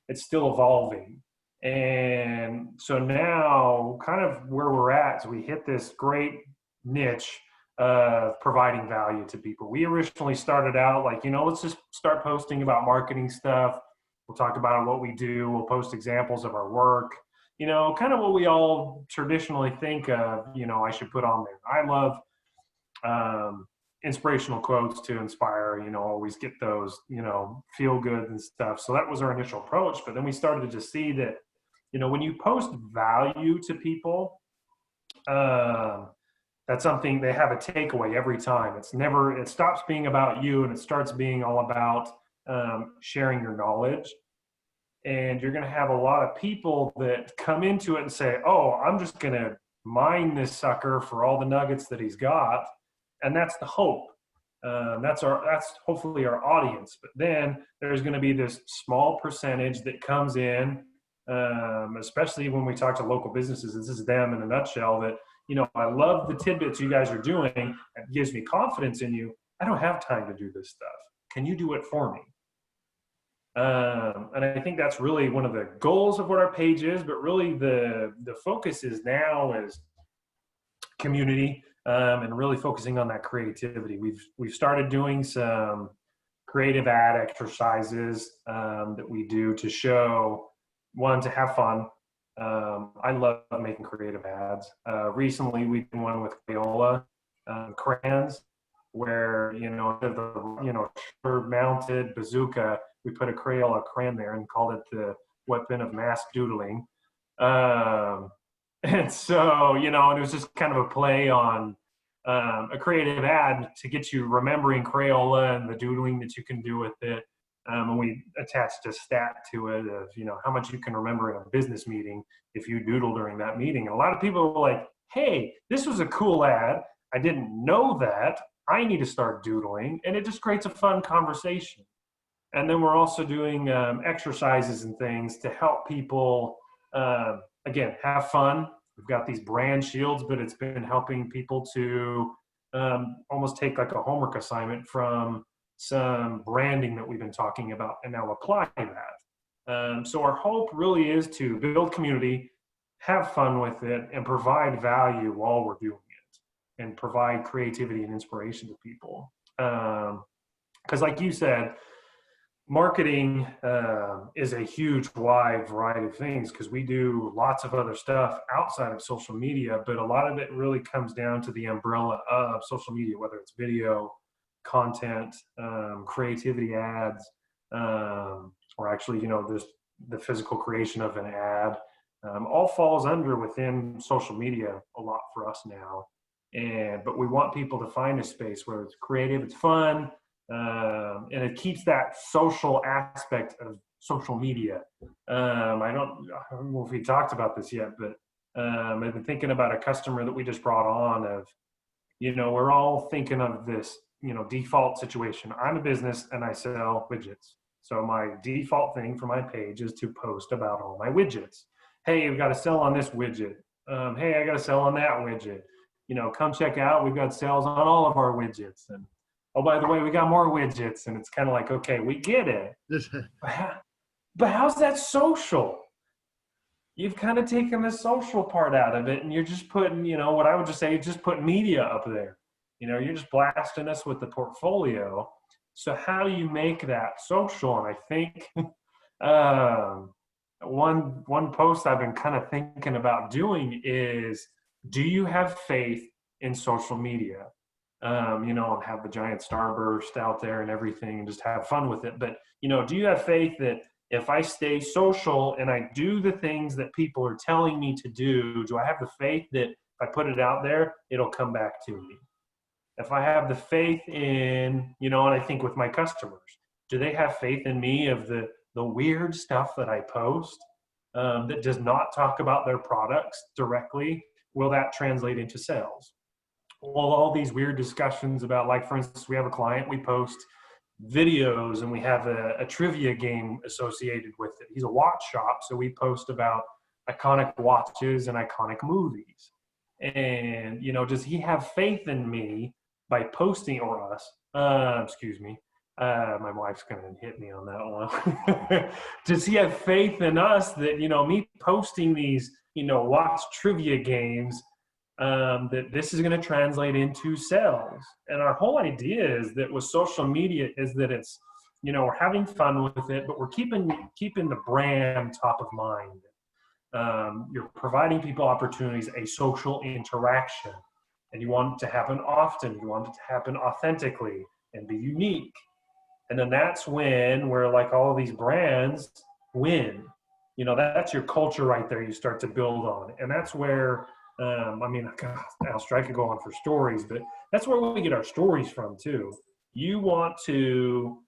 [SPEAKER 2] It's still evolving. And so now, kind of where we're at, so we hit this great niche of providing value to people. We originally started out like, let's just start posting about marketing stuff. We'll talk about what we do. We'll post examples of our work, kind of what we all traditionally think of, I should put on there. I love inspirational quotes to inspire, always get those, feel good and stuff. So that was our initial approach. But then we started to see that, when you post value to people, that's something they have a takeaway every time. It stops being about you and it starts being all about sharing your knowledge. And you're going to have a lot of people that come into it and say, oh, I'm just going to mine this sucker for all the nuggets that he's got. And that's the hope. That's hopefully our audience. But then there's going to be this small percentage that comes in, especially when we talk to local businesses. This is them in a nutshell. That I love the tidbits you guys are doing. It gives me confidence in you. I don't have time to do this stuff. Can you do it for me? And I think that's really one of the goals of what our page is. But really, the focus is now is community. And really focusing on that creativity. We've started doing some creative ad exercises that we do to show, one, to have fun. I love making creative ads. Recently, we did one with Crayola crayons, where mounted bazooka. We put a Crayola crayon there and called it the weapon of mass doodling. And so, and it was just kind of a play on a creative ad to get you remembering Crayola and the doodling that you can do with it. And we attached a stat to it of, how much you can remember in a business meeting if you doodle during that meeting. And a lot of people were like, hey, this was a cool ad. I didn't know that. I need to start doodling. And it just creates a fun conversation. And then we're also doing exercises and things to help people, again, have fun. We've got these brand shields, but it's been helping people to almost take like a homework assignment from some branding that we've been talking about and now apply that. So our hope really is to build community, have fun with it, and provide value while we're doing it, and provide creativity and inspiration to people. Because like you said, marketing is a huge, wide variety of things, because we do lots of other stuff outside of social media, but a lot of it really comes down to the umbrella of social media, whether it's video, content, creativity ads, or actually, there's the physical creation of an ad, all falls within social media a lot for us now. But we want people to find a space where it's creative, it's fun, and it keeps that social aspect of social media. I don't know if we talked about this yet, but I've been thinking about a customer that we just brought on of, we're all thinking of this, default situation. I'm a business and I sell widgets. So my default thing for my page is to post about all my widgets. Hey, we've got to sell on this widget. Hey, I got to sell on that widget. Come check out. We've got sales on all of our widgets. And oh, by the way, we got more widgets. And it's kind of like, okay, we get it. But how's that social? You've kind of taken the social part out of it, and you're just putting, what I would just say, just put media up there. You're just blasting us with the portfolio. So how do you make that social? And I think one post I've been kind of thinking about doing is, do you have faith in social media? and have the giant starburst out there and everything and just have fun with it. But, do you have faith that if I stay social and I do the things that people are telling me to do I have the faith that if I put it out there, it'll come back to me? If I have the faith in, and I think with my customers, do they have faith in me of the weird stuff that I post that does not talk about their products directly? Will that translate into sales? Well, all these weird discussions about, like, for instance, we have a client, we post videos and we have a trivia game associated with it. He's a watch shop, so we post about iconic watches and iconic movies. And, does he have faith in me by posting, or us, excuse me, my wife's going to hit me on that one. Does he have faith in us that, me posting these, watch trivia games, that this is going to translate into sales? And our whole idea is that with social media is that it's, we're having fun with it, but we're keeping the brand top of mind. You're providing people opportunities, a social interaction, and you want it to happen often. You want it to happen authentically and be unique. And then that's where like all of these brands win. That's your culture right there. You start to build on, and that's where God, I could go on for stories, but that's where we get our stories from too. You want to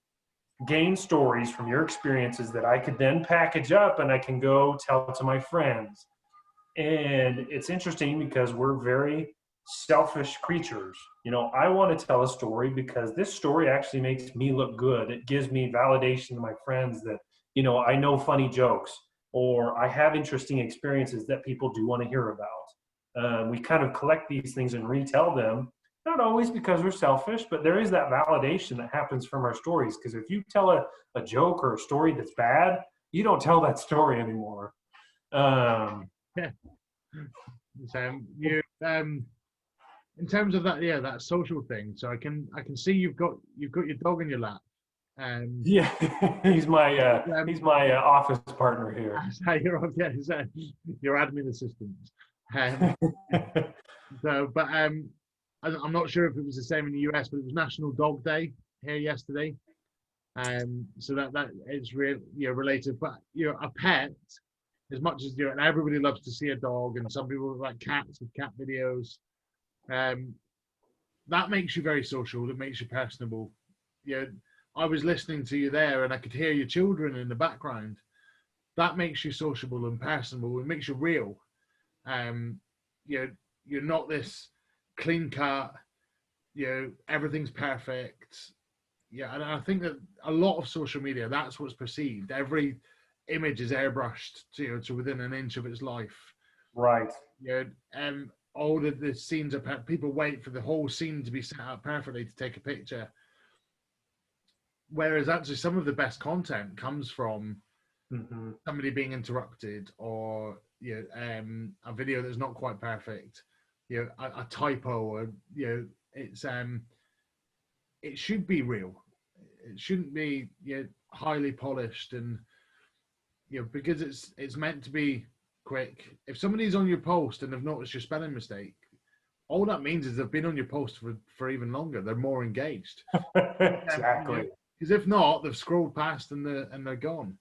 [SPEAKER 2] gain stories from your experiences that I could then package up and I can go tell to my friends. And it's interesting because we're very selfish creatures. I want to tell a story because this story actually makes me look good. It gives me validation to my friends that, I know funny jokes or I have interesting experiences that people do want to hear about. We kind of collect these things and retell them, not always because we're selfish, but there is that validation that happens from our stories. Because if you tell a joke or a story that's bad, you don't tell that story anymore.
[SPEAKER 1] Yeah. So you, in terms of that, that social thing. So I can see you've got your dog in your lap.
[SPEAKER 2] Yeah, he's my office partner here.
[SPEAKER 1] Your admin assistant. But I'm not sure if it was the same in the US, but it was National Dog Day here yesterday. So that is related. But a pet, as much as and everybody loves to see a dog, and some people like cats with cat videos. That makes you very social. That makes you personable. I was listening to you there, and I could hear your children in the background. That makes you sociable and personable. It makes you real. You're not this clean cut. Everything's perfect. And I think that a lot of social media, that's what's perceived. Every image is airbrushed to within an inch of its life.
[SPEAKER 2] Right.
[SPEAKER 1] All the scenes are people wait for the whole scene to be set up perfectly to take a picture. Whereas actually some of the best content comes from somebody being interrupted, or a video that's not quite perfect, a typo, or it's it should be real. It shouldn't be highly polished, and because it's meant to be quick. If somebody's on your post and they've noticed your spelling mistake, all that means is they've been on your post for even longer. They're more engaged.
[SPEAKER 2] Exactly.
[SPEAKER 1] Because if not, they've scrolled past and they're gone.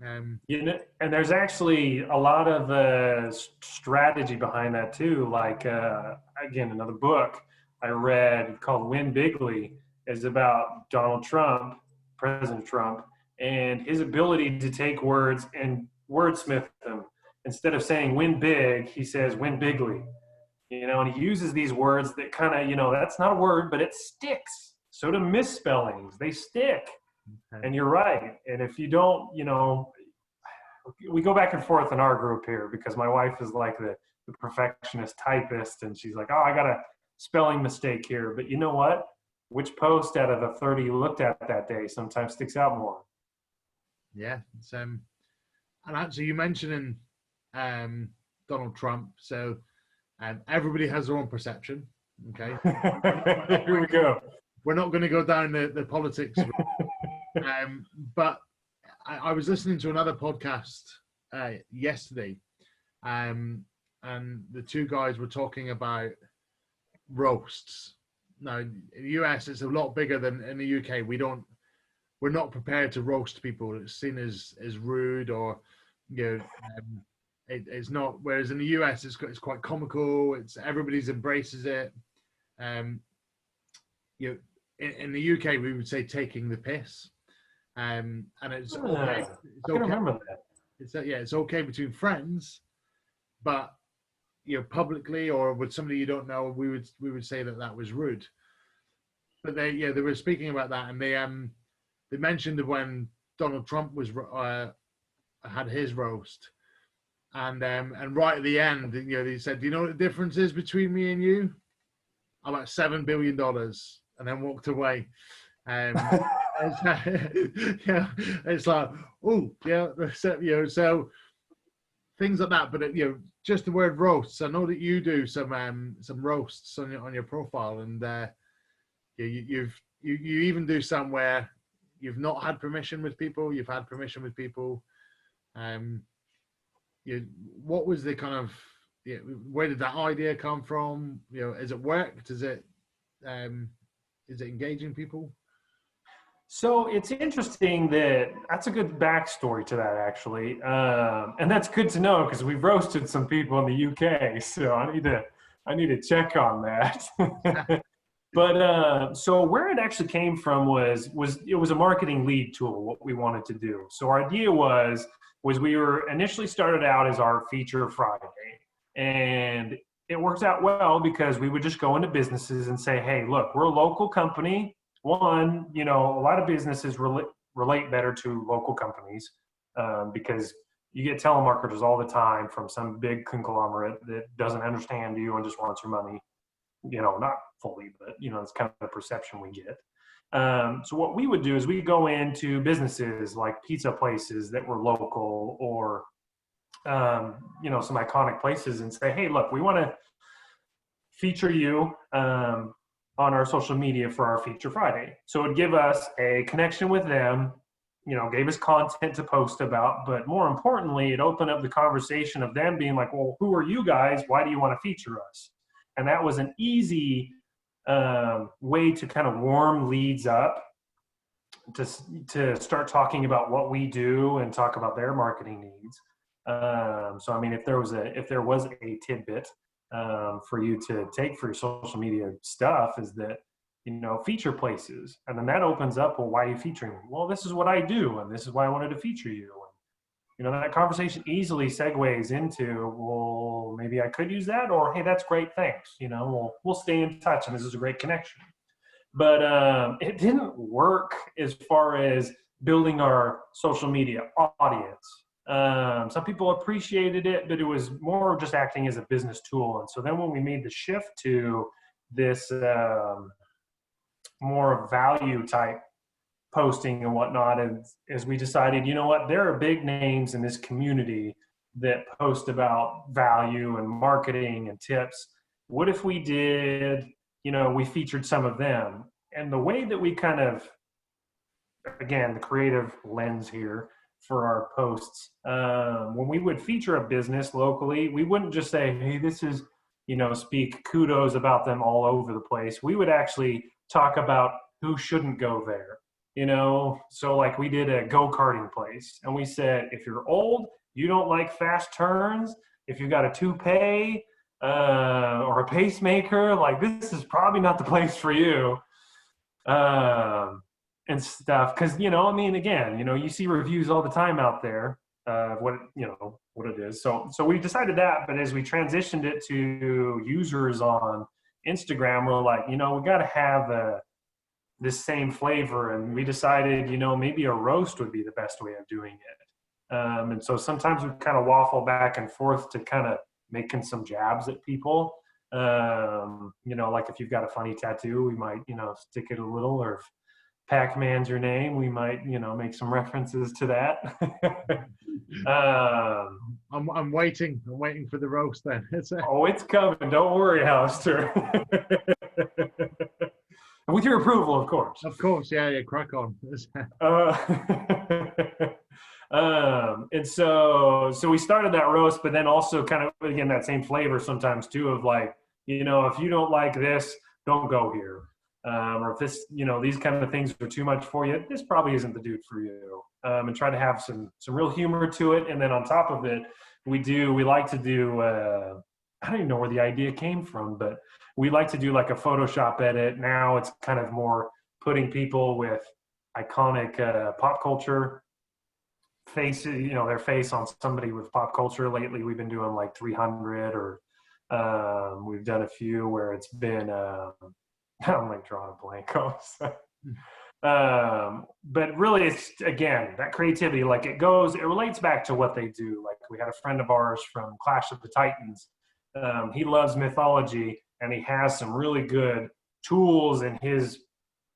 [SPEAKER 2] And there's actually a lot of strategy behind that too. Like again, another book I read called Win Bigly is about Donald Trump, President Trump, and his ability to take words and wordsmith them. Instead of saying win big, he says win bigly. And he uses these words that kind of, that's not a word, but it sticks. So do misspellings, they stick. Okay. And you're right. And if you don't, we go back and forth in our group here because my wife is like the perfectionist typist, and she's like, oh, I got a spelling mistake here. But you know what? Which post out of the 30 you looked at that day sometimes sticks out more?
[SPEAKER 1] Yeah. It's, and actually, you mentioning Donald Trump. So everybody has their own perception. Okay.
[SPEAKER 2] Here we go.
[SPEAKER 1] We're not going to go down the politics. But I was listening to another podcast yesterday, and the two guys were talking about roasts. no, in the US it's a lot bigger than in the UK. We're not prepared to roast people. It's seen as rude, or it's not. Whereas in the US it's quite comical. It's everybody's embraces it. Um, in the UK we would say taking the piss, and it's okay. It's
[SPEAKER 2] I can
[SPEAKER 1] okay.
[SPEAKER 2] remember that.
[SPEAKER 1] It's okay between friends, but publicly or with somebody you don't know, we would say that was rude. But they were speaking about that, and they mentioned when Donald Trump was had his roast, and right at the end, they said, "Do you know what the difference is between me and you? About $7 billion," and then walked away. It's like, oh yeah, so things like that. But just the word roasts. I know that you do some roasts on your profile, and you even do some where you've not had permission with people. You've had permission with people. What was the kind of where did that idea come from? Has it worked? Is it engaging people?
[SPEAKER 2] So it's interesting that's a good backstory to that, actually, and that's good to know because we've roasted some people in the UK. So I need to check on that. But so where it actually came from was it was a marketing lead tool. What we wanted to do. So our idea was we were initially started out as our Feature Friday, and it worked out well because we would just go into businesses and say, hey, look, we're a local company. One, a lot of businesses relate better to local companies because you get telemarketers all the time from some big conglomerate that doesn't understand you and just wants your money, not fully, but, it's kind of the perception we get. So what we would do is we go into businesses like pizza places that were local or, some iconic places and say, hey, look, we want to feature you on our social media for our Feature Friday. So it would give us a connection with them, gave us content to post about, but more importantly, it opened up the conversation of them being like, well, who are you guys? Why do you want to feature us? And that was an easy way to kind of warm leads up to start talking about what we do and talk about their marketing needs. So, I mean, if there was a tidbit for you to take for your social media stuff is that, feature places. And then that opens up, well, why are you featuring me? Well, this is what I do, and this is why I wanted to feature you. And, that conversation easily segues into, well, maybe I could use that, or, hey, that's great, thanks. We'll stay in touch, and this is a great connection. But it didn't work as far as building our social media audience. Some people appreciated it, but it was more just acting as a business tool. And so then when we made the shift to this more value type posting and whatnot, and as we decided, there are big names in this community that post about value and marketing and tips. What if we did, we featured some of them? And the way that we kind of, again, the creative lens here for our posts, when we would feature a business locally, we wouldn't just say, hey, this is, speak kudos about them all over the place. We would actually talk about who shouldn't go there, so like we did a go-karting place, and we said, if you're old, you don't like fast turns, if you've got a toupee or a pacemaker, like this is probably not the place for you. And stuff, because again, you see reviews all the time out there of what it is. So we decided that, but as we transitioned it to users on Instagram, we're like, we got to have this same flavor, and we decided, maybe a roast would be the best way of doing it. And so sometimes we kind of waffle back and forth to kind of making some jabs at people. Like if you've got a funny tattoo, we might, stick it a little, or if Pac-Man's your name, we might, make some references to that.
[SPEAKER 1] I'm waiting for the roast then.
[SPEAKER 2] Oh, it's coming. Don't worry, Alistair. With your approval, of course.
[SPEAKER 1] Of course, yeah, crack on.
[SPEAKER 2] And so we started that roast, but then also kind of, again, that same flavor sometimes too of like, if you don't like this, don't go here. or if this, these kind of things are too much for you, this probably isn't the dude for you. And try to have some real humor to it. And then on top of it, we like to do, I don't even know where the idea came from, but we like to do like a Photoshop edit. Now it's kind of more putting people with iconic pop culture face, their face on somebody with pop culture. Lately, we've been doing like 300, or we've done a few where it's been, I'm like drawing a blank. But really, it's, again, that creativity, like it relates back to what they do. Like we had a friend of ours from Clash of the Titans. He loves mythology, and he has some really good tools in his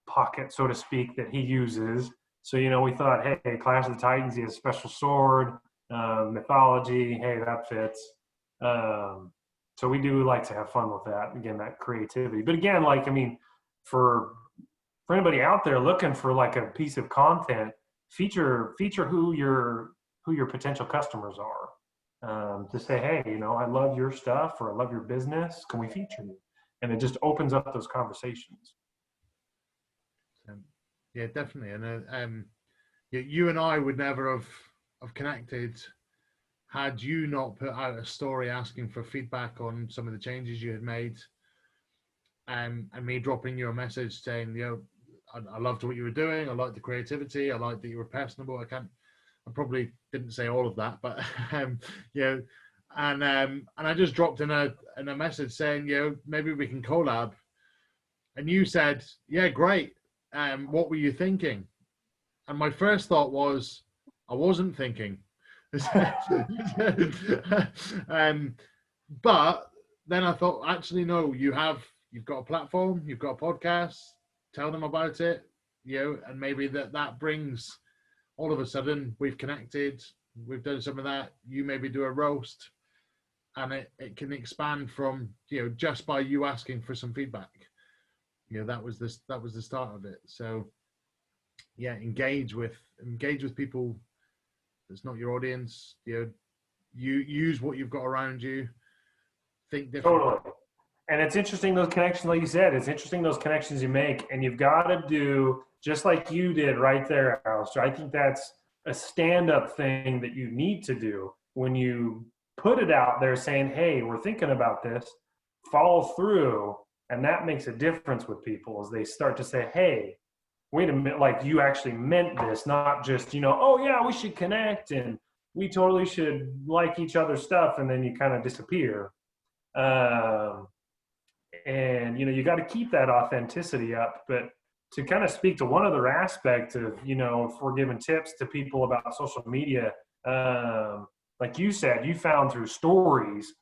[SPEAKER 2] pocket, so to speak, that he uses. So, we thought, hey, Clash of the Titans, he has a special sword, mythology, hey, that fits. So we do like to have fun with that. Again, that creativity. But again, like, I mean, for anybody out there looking for like a piece of content, feature who your potential customers are. To say, hey, I love your stuff, or I love your business. Can we feature you? And it just opens up those conversations.
[SPEAKER 1] Yeah, definitely. And you and I would never have connected had you not put out a story asking for feedback on some of the changes you had made, and me dropping you a message saying, I loved what you were doing. I liked the creativity. I liked that you were personable. I probably didn't say all of that, but and I just dropped in a message saying, maybe we can collab. And you said, yeah, great. What were you thinking? And my first thought was, I wasn't thinking. But then I thought, actually, no, you've got a platform, you've got a podcast, tell them about it, and maybe that brings, all of a sudden, we've connected, we've done some of that, you maybe do a roast, and it can expand from, just by you asking for some feedback. That was the start of it. So yeah, engage with people that's not your audience. You use what you've got around you. Think different.
[SPEAKER 2] Totally. And it's interesting, those connections, like you said, it's interesting those connections you make, and you've got to do just like you did right there, Alistair. I think that's a stand-up thing that you need to do when you put it out there saying, hey, we're thinking about this, follow through. And that makes a difference with people as they start to say, hey, wait a minute, like you actually meant this, not just, oh yeah, we should connect and we totally should like each other's stuff, and then you kind of disappear. And you got to keep that authenticity up. But to kind of speak to one other aspect of, if we're giving tips to people about social media, like you said, you found through stories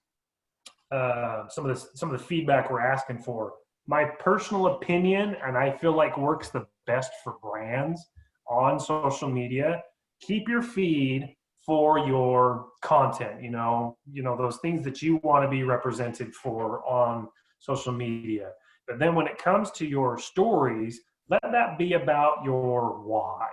[SPEAKER 2] some of the feedback we're asking for. My personal opinion, and I feel like works the best for brands on social media, keep your feed for your content, those things that you want to be represented for on social media. But then when it comes to your stories, let that be about your why.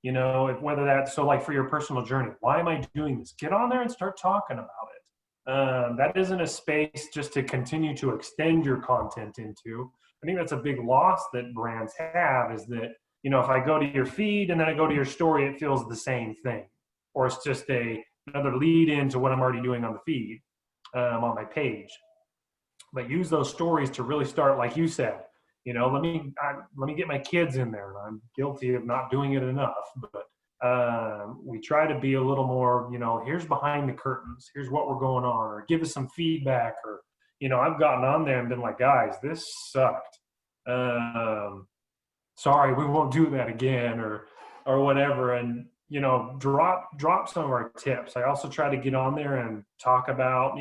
[SPEAKER 2] Whether that's, so like for your personal journey, why am I doing this? Get on there and start talking about it. That isn't a space just to continue to extend your content into. I think that's a big loss that brands have, is that, if I go to your feed and then I go to your story, it feels the same thing. Or it's just another lead into what I'm already doing on the feed, on my page. But use those stories to really start, like you said, let me get my kids in there. I'm guilty of not doing it enough, but we try to be a little more, here's behind the curtains, here's what we're going on, or give us some feedback, or, I've gotten on there and been like, guys, this sucked. Sorry, we won't do that again, or whatever. And, drop some of our tips. I also try to get on there and talk about,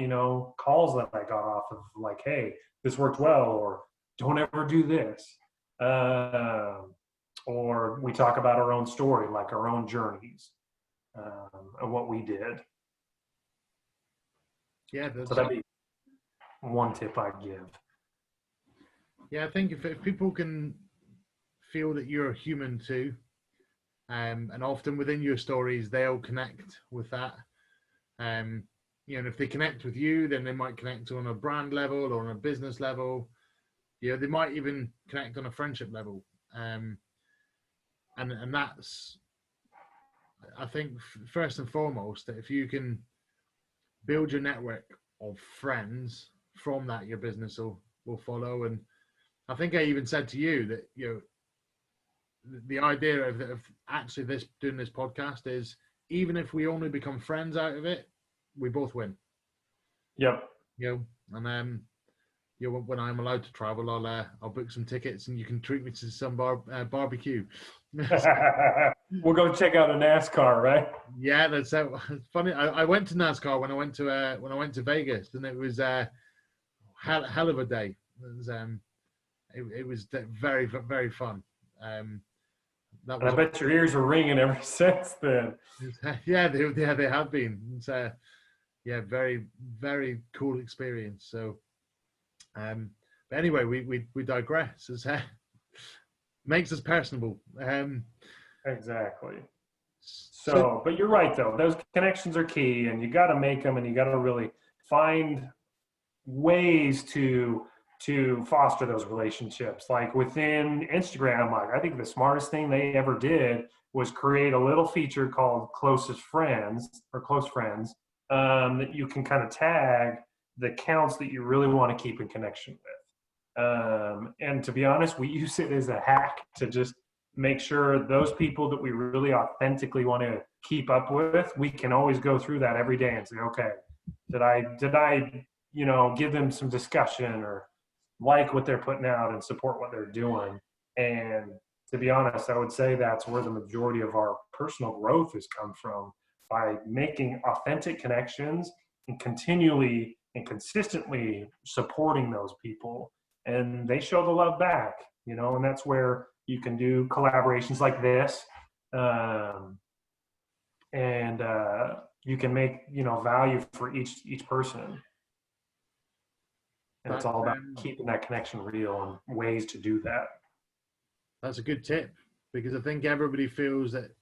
[SPEAKER 2] calls that I got off of, like, hey, this worked well, or don't ever do this. Or we talk about our own story, like our own journeys, and what we did.
[SPEAKER 1] Yeah,
[SPEAKER 2] so that'd be one tip I'd give.
[SPEAKER 1] Yeah, I think if people can feel that you're a human too, and often within your stories they'll connect with that. And if they connect with you, then they might connect on a brand level or on a business level. they might even connect on a friendship level. And that's, I think, first and foremost, that if you can build your network of friends from that, your business will follow. And I think I even said to you that, the idea of actually doing this podcast is, even if we only become friends out of it, we both win.
[SPEAKER 2] Yep.
[SPEAKER 1] And when I'm allowed to travel, I'll book some tickets and you can treat me to some barbecue.
[SPEAKER 2] We'll go check out a NASCAR, right?
[SPEAKER 1] Yeah, that's funny. I went to NASCAR when I went to Vegas, and it was hell of a day. It was very, very fun.
[SPEAKER 2] I bet your ears are ringing ever since then.
[SPEAKER 1] Yeah, they have been. It's very, very cool experience. So, but anyway, we digress. It makes us personable.
[SPEAKER 2] Exactly. So, but you're right though. Those connections are key, and you got to make them, and you got to really find ways to foster those relationships. Like within Instagram, like I think the smartest thing they ever did was create a little feature called closest friends or close friends, that you can kind of tag the accounts that you really want to keep in connection with. And to be honest, we use it as a hack to just make sure those people that we really authentically want to keep up with, we can always go through that every day and say, okay, did I give them some discussion or like what they're putting out and support what they're doing. And to be honest, I would say that's where the majority of our personal growth has come from, by making authentic connections and continually and consistently supporting those people. And they show the love back, and that's where you can do collaborations like this. And you can make, value for each person. And it's all about keeping that connection real and ways to do that.
[SPEAKER 1] That's a good tip, because I think everybody feels that,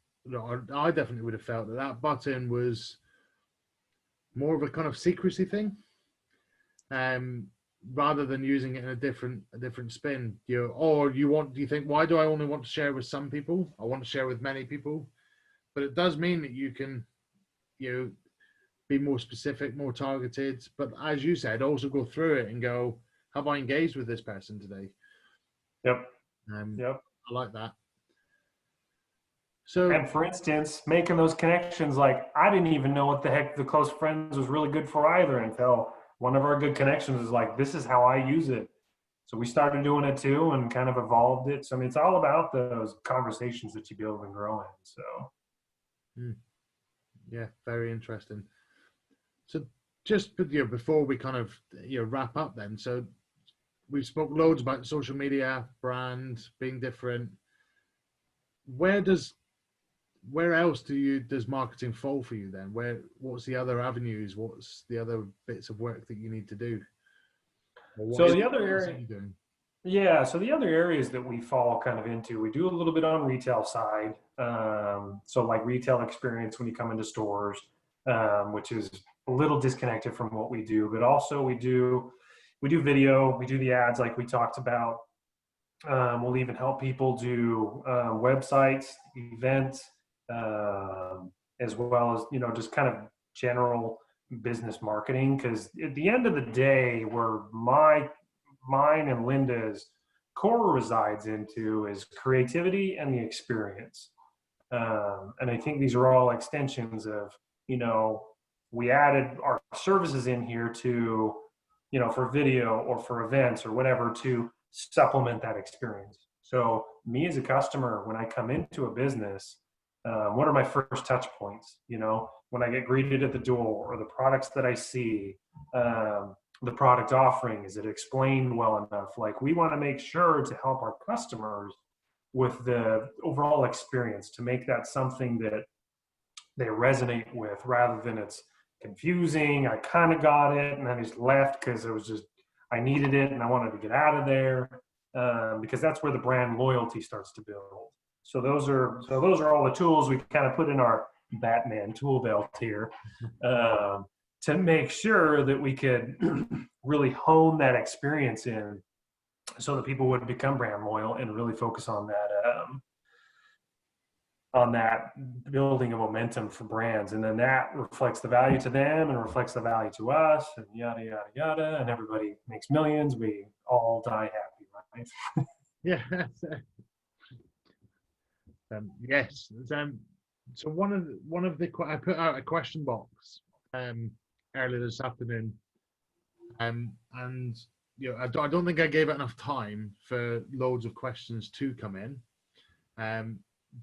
[SPEAKER 1] I definitely would have felt that button was more of a kind of secrecy thing, rather than using it in a different spin. Do you think, why do I only want to share with some people? I want to share with many people. But it does mean that you can, be more specific, more targeted. But as you said, also go through it and go, have I engaged with this person today?
[SPEAKER 2] Yep.
[SPEAKER 1] Yep. I like that. So,
[SPEAKER 2] and for instance, making those connections, like I didn't even know what the heck the close friends was really good for either, until one of our good connections was like, this is how I use it. So we started doing it too and kind of evolved it. So, I mean, it's all about those conversations that you build and grow in. So.
[SPEAKER 1] Yeah, very interesting. So just before we kind of wrap up then, so we spoke loads about social media, brand, being different. Where else does marketing fall for you then? What's the other avenues? What's the other bits of work that you need to do?
[SPEAKER 2] So the other areas that we fall kind of into, we do a little bit on retail side. So like retail experience when you come into stores, which is a little disconnected from what we do, but also we do video, we do the ads like we talked about. We'll even help people do websites, events, as well as, just kind of general business marketing. Because at the end of the day, where mine and Linda's core resides into is creativity and the experience. And I think these are all extensions of, we added our services in here to, for video or for events or whatever, to supplement that experience. So me as a customer, when I come into a business, what are my first touch points? When I get greeted at the door, or the products that I see, the product offering, is it explained well enough? Like, we want to make sure to help our customers with the overall experience, to make that something that they resonate with, rather than it's confusing. I kind of got it and I just left because I needed it and I wanted to get out of there, because that's where the brand loyalty starts to build. So those are all the tools we kind of put in our Batman tool belt here, to make sure that we could really hone that experience in so that people would become brand loyal and really focus on that building a momentum for brands. And then that reflects the value to them and reflects the value to us, and yada, yada, yada. And everybody makes millions. We all die happy, right?
[SPEAKER 1] Yeah. Yes. So one of the I put out a question box earlier this afternoon, and I don't think I gave it enough time for loads of questions to come in,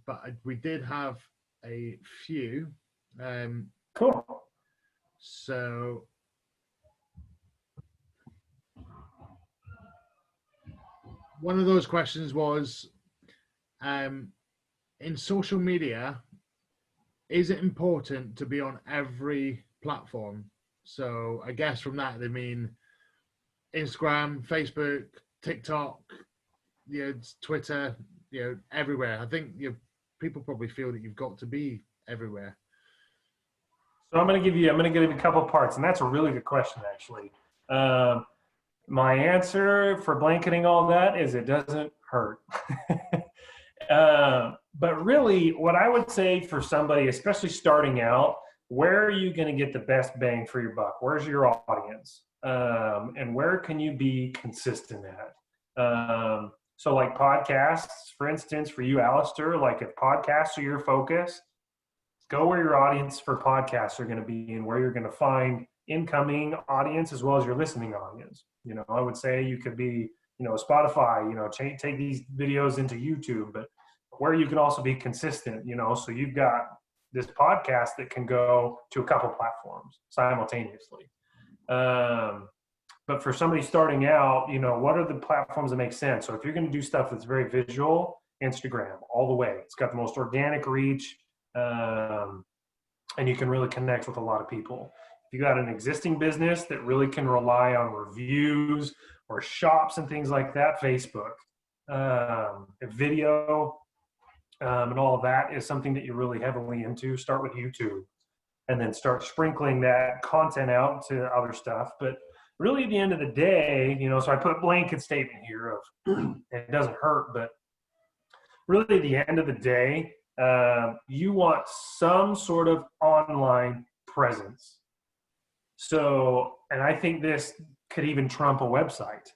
[SPEAKER 1] but we did have a few.
[SPEAKER 2] Cool.
[SPEAKER 1] So one of those questions was, in social media, is it important to be on every platform? So I guess from that they mean Instagram, Facebook, TikTok, Twitter, everywhere. I think people probably feel that you've got to be everywhere.
[SPEAKER 2] So I'm going to give you a couple parts, and that's a really good question, actually. My answer for blanketing all that is it doesn't hurt. But really, what I would say for somebody, especially starting out, where are you going to get the best bang for your buck? Where's your audience? And where can you be consistent at? So like podcasts, for instance, for you, Alistair, like if podcasts are your focus, go where your audience for podcasts are going to be and where you're going to find incoming audience as well as your listening audience. I would say you could be, Spotify, take these videos into YouTube, but where you can also be consistent, so you've got this podcast that can go to a couple platforms simultaneously. But for somebody starting out, what are the platforms that make sense? So if you're going to do stuff that's very visual, Instagram all the way. It's got the most organic reach, and you can really connect with a lot of people. If you got an existing business that really can rely on reviews or shops and things like that, Facebook. Video and all of that is something that you're really heavily into, start with YouTube and then start sprinkling that content out to other stuff. But really at the end of the day, so I put a blanket statement here of it doesn't hurt, but really at the end of the day, you want some sort of online presence. So, and I think this could even trump a website.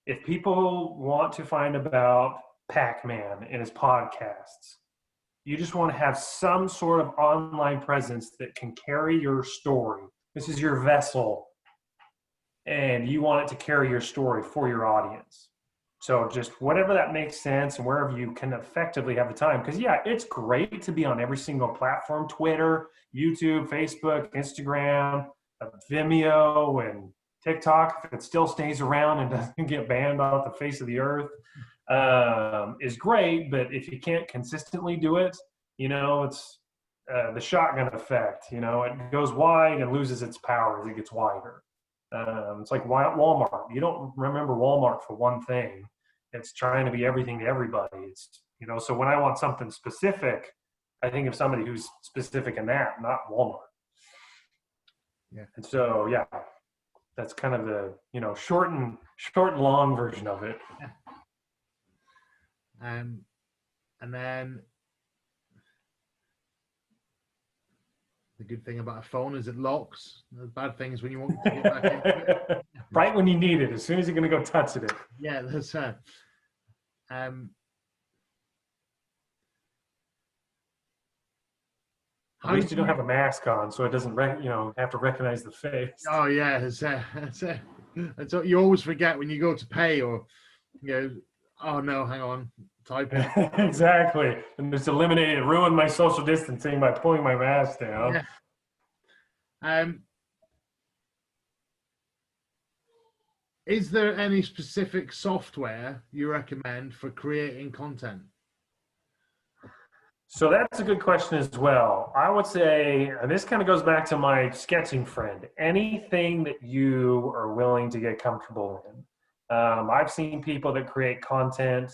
[SPEAKER 2] If people want to find about Pac-Man and his podcasts, you just want to have some sort of online presence that can carry your story. This is your vessel, and you want it to carry your story for your audience. So just whatever that makes sense and wherever you can effectively have the time. Because yeah, it's great to be on every single platform, Twitter, YouTube, Facebook, Instagram, Vimeo, and TikTok, if it still stays around and doesn't get banned off the face of the earth, is great. But if you can't consistently do it, it's the shotgun effect. It goes wide and loses its power as it gets wider. It's like Walmart. You don't remember Walmart for one thing. It's trying to be everything to everybody. It's, so when I want something specific, I think of somebody who's specific in that, not Walmart.
[SPEAKER 1] Yeah.
[SPEAKER 2] And so, yeah, that's kind of the, short and long version of it.
[SPEAKER 1] And then the good thing about a phone is it locks. The bad things when you want to get back into it.
[SPEAKER 2] Right when you need it, as soon as you're going to go touch it.
[SPEAKER 1] Yeah, that's at
[SPEAKER 2] least you don't have a mask on, so it doesn't, have to recognize the face.
[SPEAKER 1] Oh yeah, that's what you always forget when you go to pay, or oh no, hang on, type it.
[SPEAKER 2] Exactly, and it's ruined my social distancing by pulling my mask down.
[SPEAKER 1] Yeah. Is there any specific software you recommend for creating content?
[SPEAKER 2] So that's a good question as well. I would say, and this kind of goes back to my sketching friend, anything that you are willing to get comfortable in. I've seen people that create content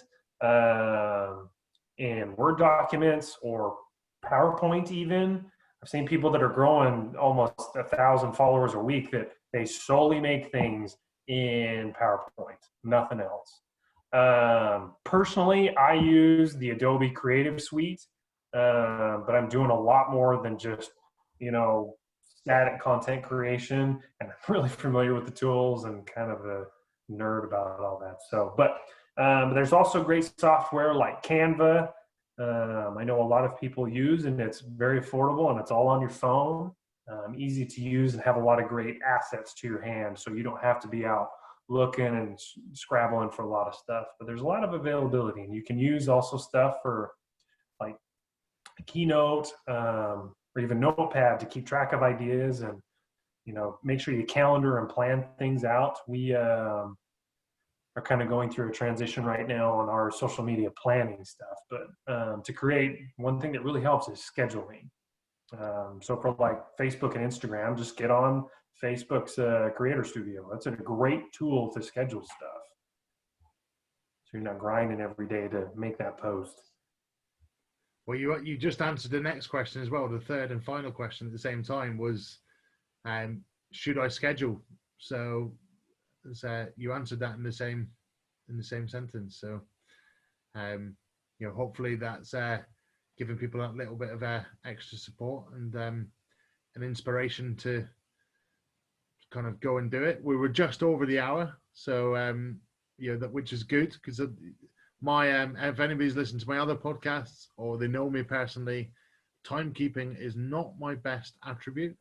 [SPEAKER 2] in Word documents or PowerPoint even. I've seen people that are growing almost 1,000 followers a week that they solely make things in PowerPoint, nothing else. Personally, I use the Adobe Creative Suite, but I'm doing a lot more than just, static content creation. And I'm really familiar with the tools and kind of a nerd about all that. So, but there's also great software like Canva. I know a lot of people use, and it's very affordable, and it's all on your phone, easy to use, and have a lot of great assets to your hand. So you don't have to be out looking and scrabbling for a lot of stuff. But there's a lot of availability, and you can use also stuff for like Keynote, or even Notepad to keep track of ideas, and make sure you calendar and plan things out. We are kind of going through a transition right now on our social media planning stuff. But to create, one thing that really helps is scheduling. So for like Facebook and Instagram, just get on Facebook's Creator Studio. That's a great tool to schedule stuff. So you're not grinding every day to make that post.
[SPEAKER 1] Well, you just answered the next question as well. The third and final question at the same time was, should I schedule? So you answered that in the same sentence. So hopefully that's giving people that little bit of extra support and an inspiration to kind of go and do it. We were just over the hour, so that, which is good, because if anybody's listened to my other podcasts or they know me personally, timekeeping is not my best attribute.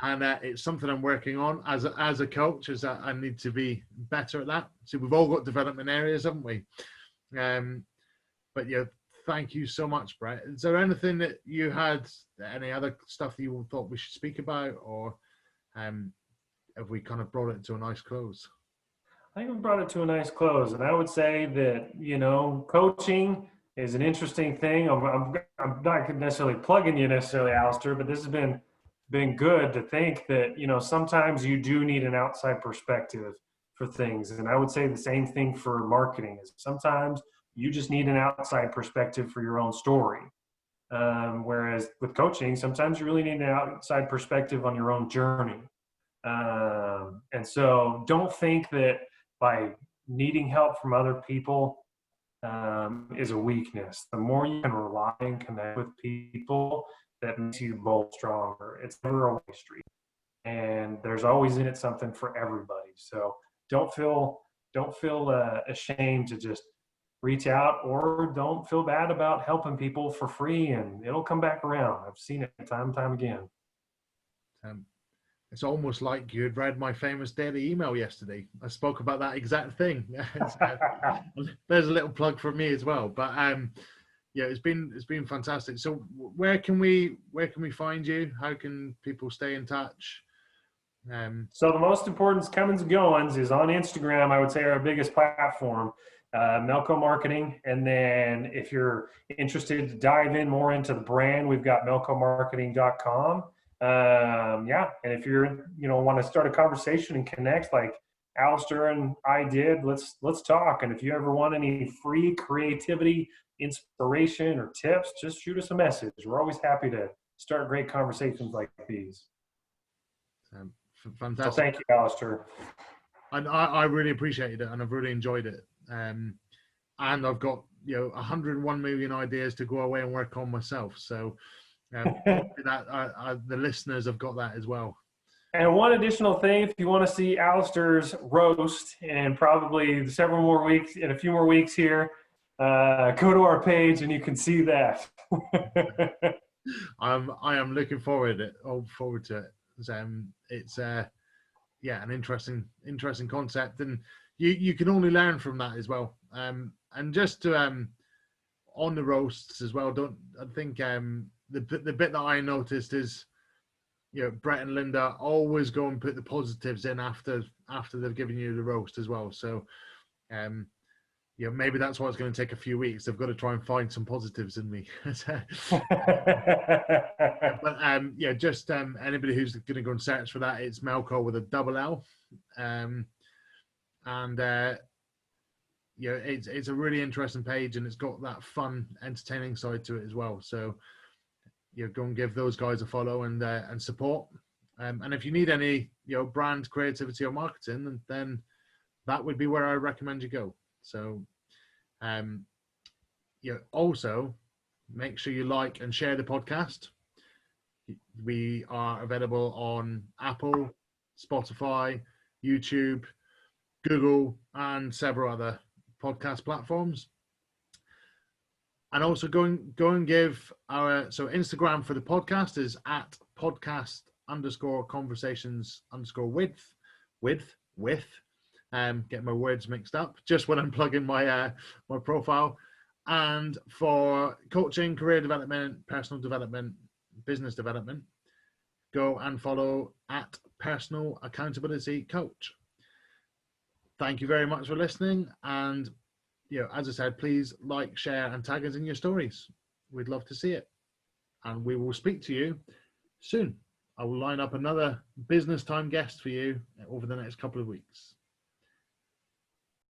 [SPEAKER 1] And it's something I'm working on as a coach, is that I need to be better at that. So we've all got development areas, haven't we? But thank you so much, Brett. Is there anything that you had, any other stuff that you thought we should speak about, or have we kind of brought it to a nice close?
[SPEAKER 2] I think we brought it to a nice close, and I would say that coaching is an interesting thing. I'm not necessarily plugging you necessarily, Alistair, but this has been good to think that sometimes you do need an outside perspective for things, and I would say the same thing for marketing. Is sometimes you just need an outside perspective for your own story, whereas with coaching, sometimes you really need an outside perspective on your own journey. And so don't think that by needing help from other people is a weakness. The more you can rely and connect with people, that makes you both stronger. It's never a one-way street, and there's always in it something for everybody. So don't feel ashamed to just reach out, or don't feel bad about helping people for free, and it'll come back around. I've seen it time and time again.
[SPEAKER 1] It's almost like you had read my famous daily email yesterday. I spoke about that exact thing. There's a little plug from me as well. But it's been fantastic. So where can we find you? How can people stay in touch?
[SPEAKER 2] So the most important comings and goings is on Instagram. I would say our biggest platform, Mellcomarketing. And then if you're interested to dive in more into the brand, we've got mellcomarketing.com. And if you're want to start a conversation and connect like Alistair and I did, let's talk. And if you ever want any free creativity, inspiration, or tips, just shoot us a message. We're always happy to start great conversations like these.
[SPEAKER 1] Fantastic.
[SPEAKER 2] So thank you, Alistair.
[SPEAKER 1] And I really appreciated it, and I've really enjoyed it. And I've got 101 million ideas to go away and work on myself. So that the listeners have got that as well.
[SPEAKER 2] And one additional thing, if you want to see Alistair's roast, and probably in a few more weeks here, go to our page and you can see that.
[SPEAKER 1] I am looking forward to it. It's an interesting concept, and you can only learn from that as well. And just to on the roasts as well, I think the bit that I noticed is, Brett and Linda always go and put the positives in after they've given you the roast as well. So maybe that's why it's going to take a few weeks. They've got to try and find some positives in me. But just anybody who's going to go and search for that, it's Mellco with a double L. It's a really interesting page, and it's got that fun, entertaining side to it as well. So go and give those guys a follow and support. And if you need any brand creativity or marketing, then that would be where I recommend you go. So also make sure you like and share the podcast. We are available on Apple, Spotify, YouTube, Google, and several other podcast platforms. And also go and give our, so Instagram for the podcast is at podcast_conversations_with. Get my words mixed up just when I'm plugging my my profile. And for coaching, career development, personal development, business development, go and follow at Personal Accountability Coach. Thank you very much for listening. And as I said, please like, share, and tag us in your stories. We'd love to see it. And we will speak to you soon. I will line up another business time guest for you over the next couple of weeks.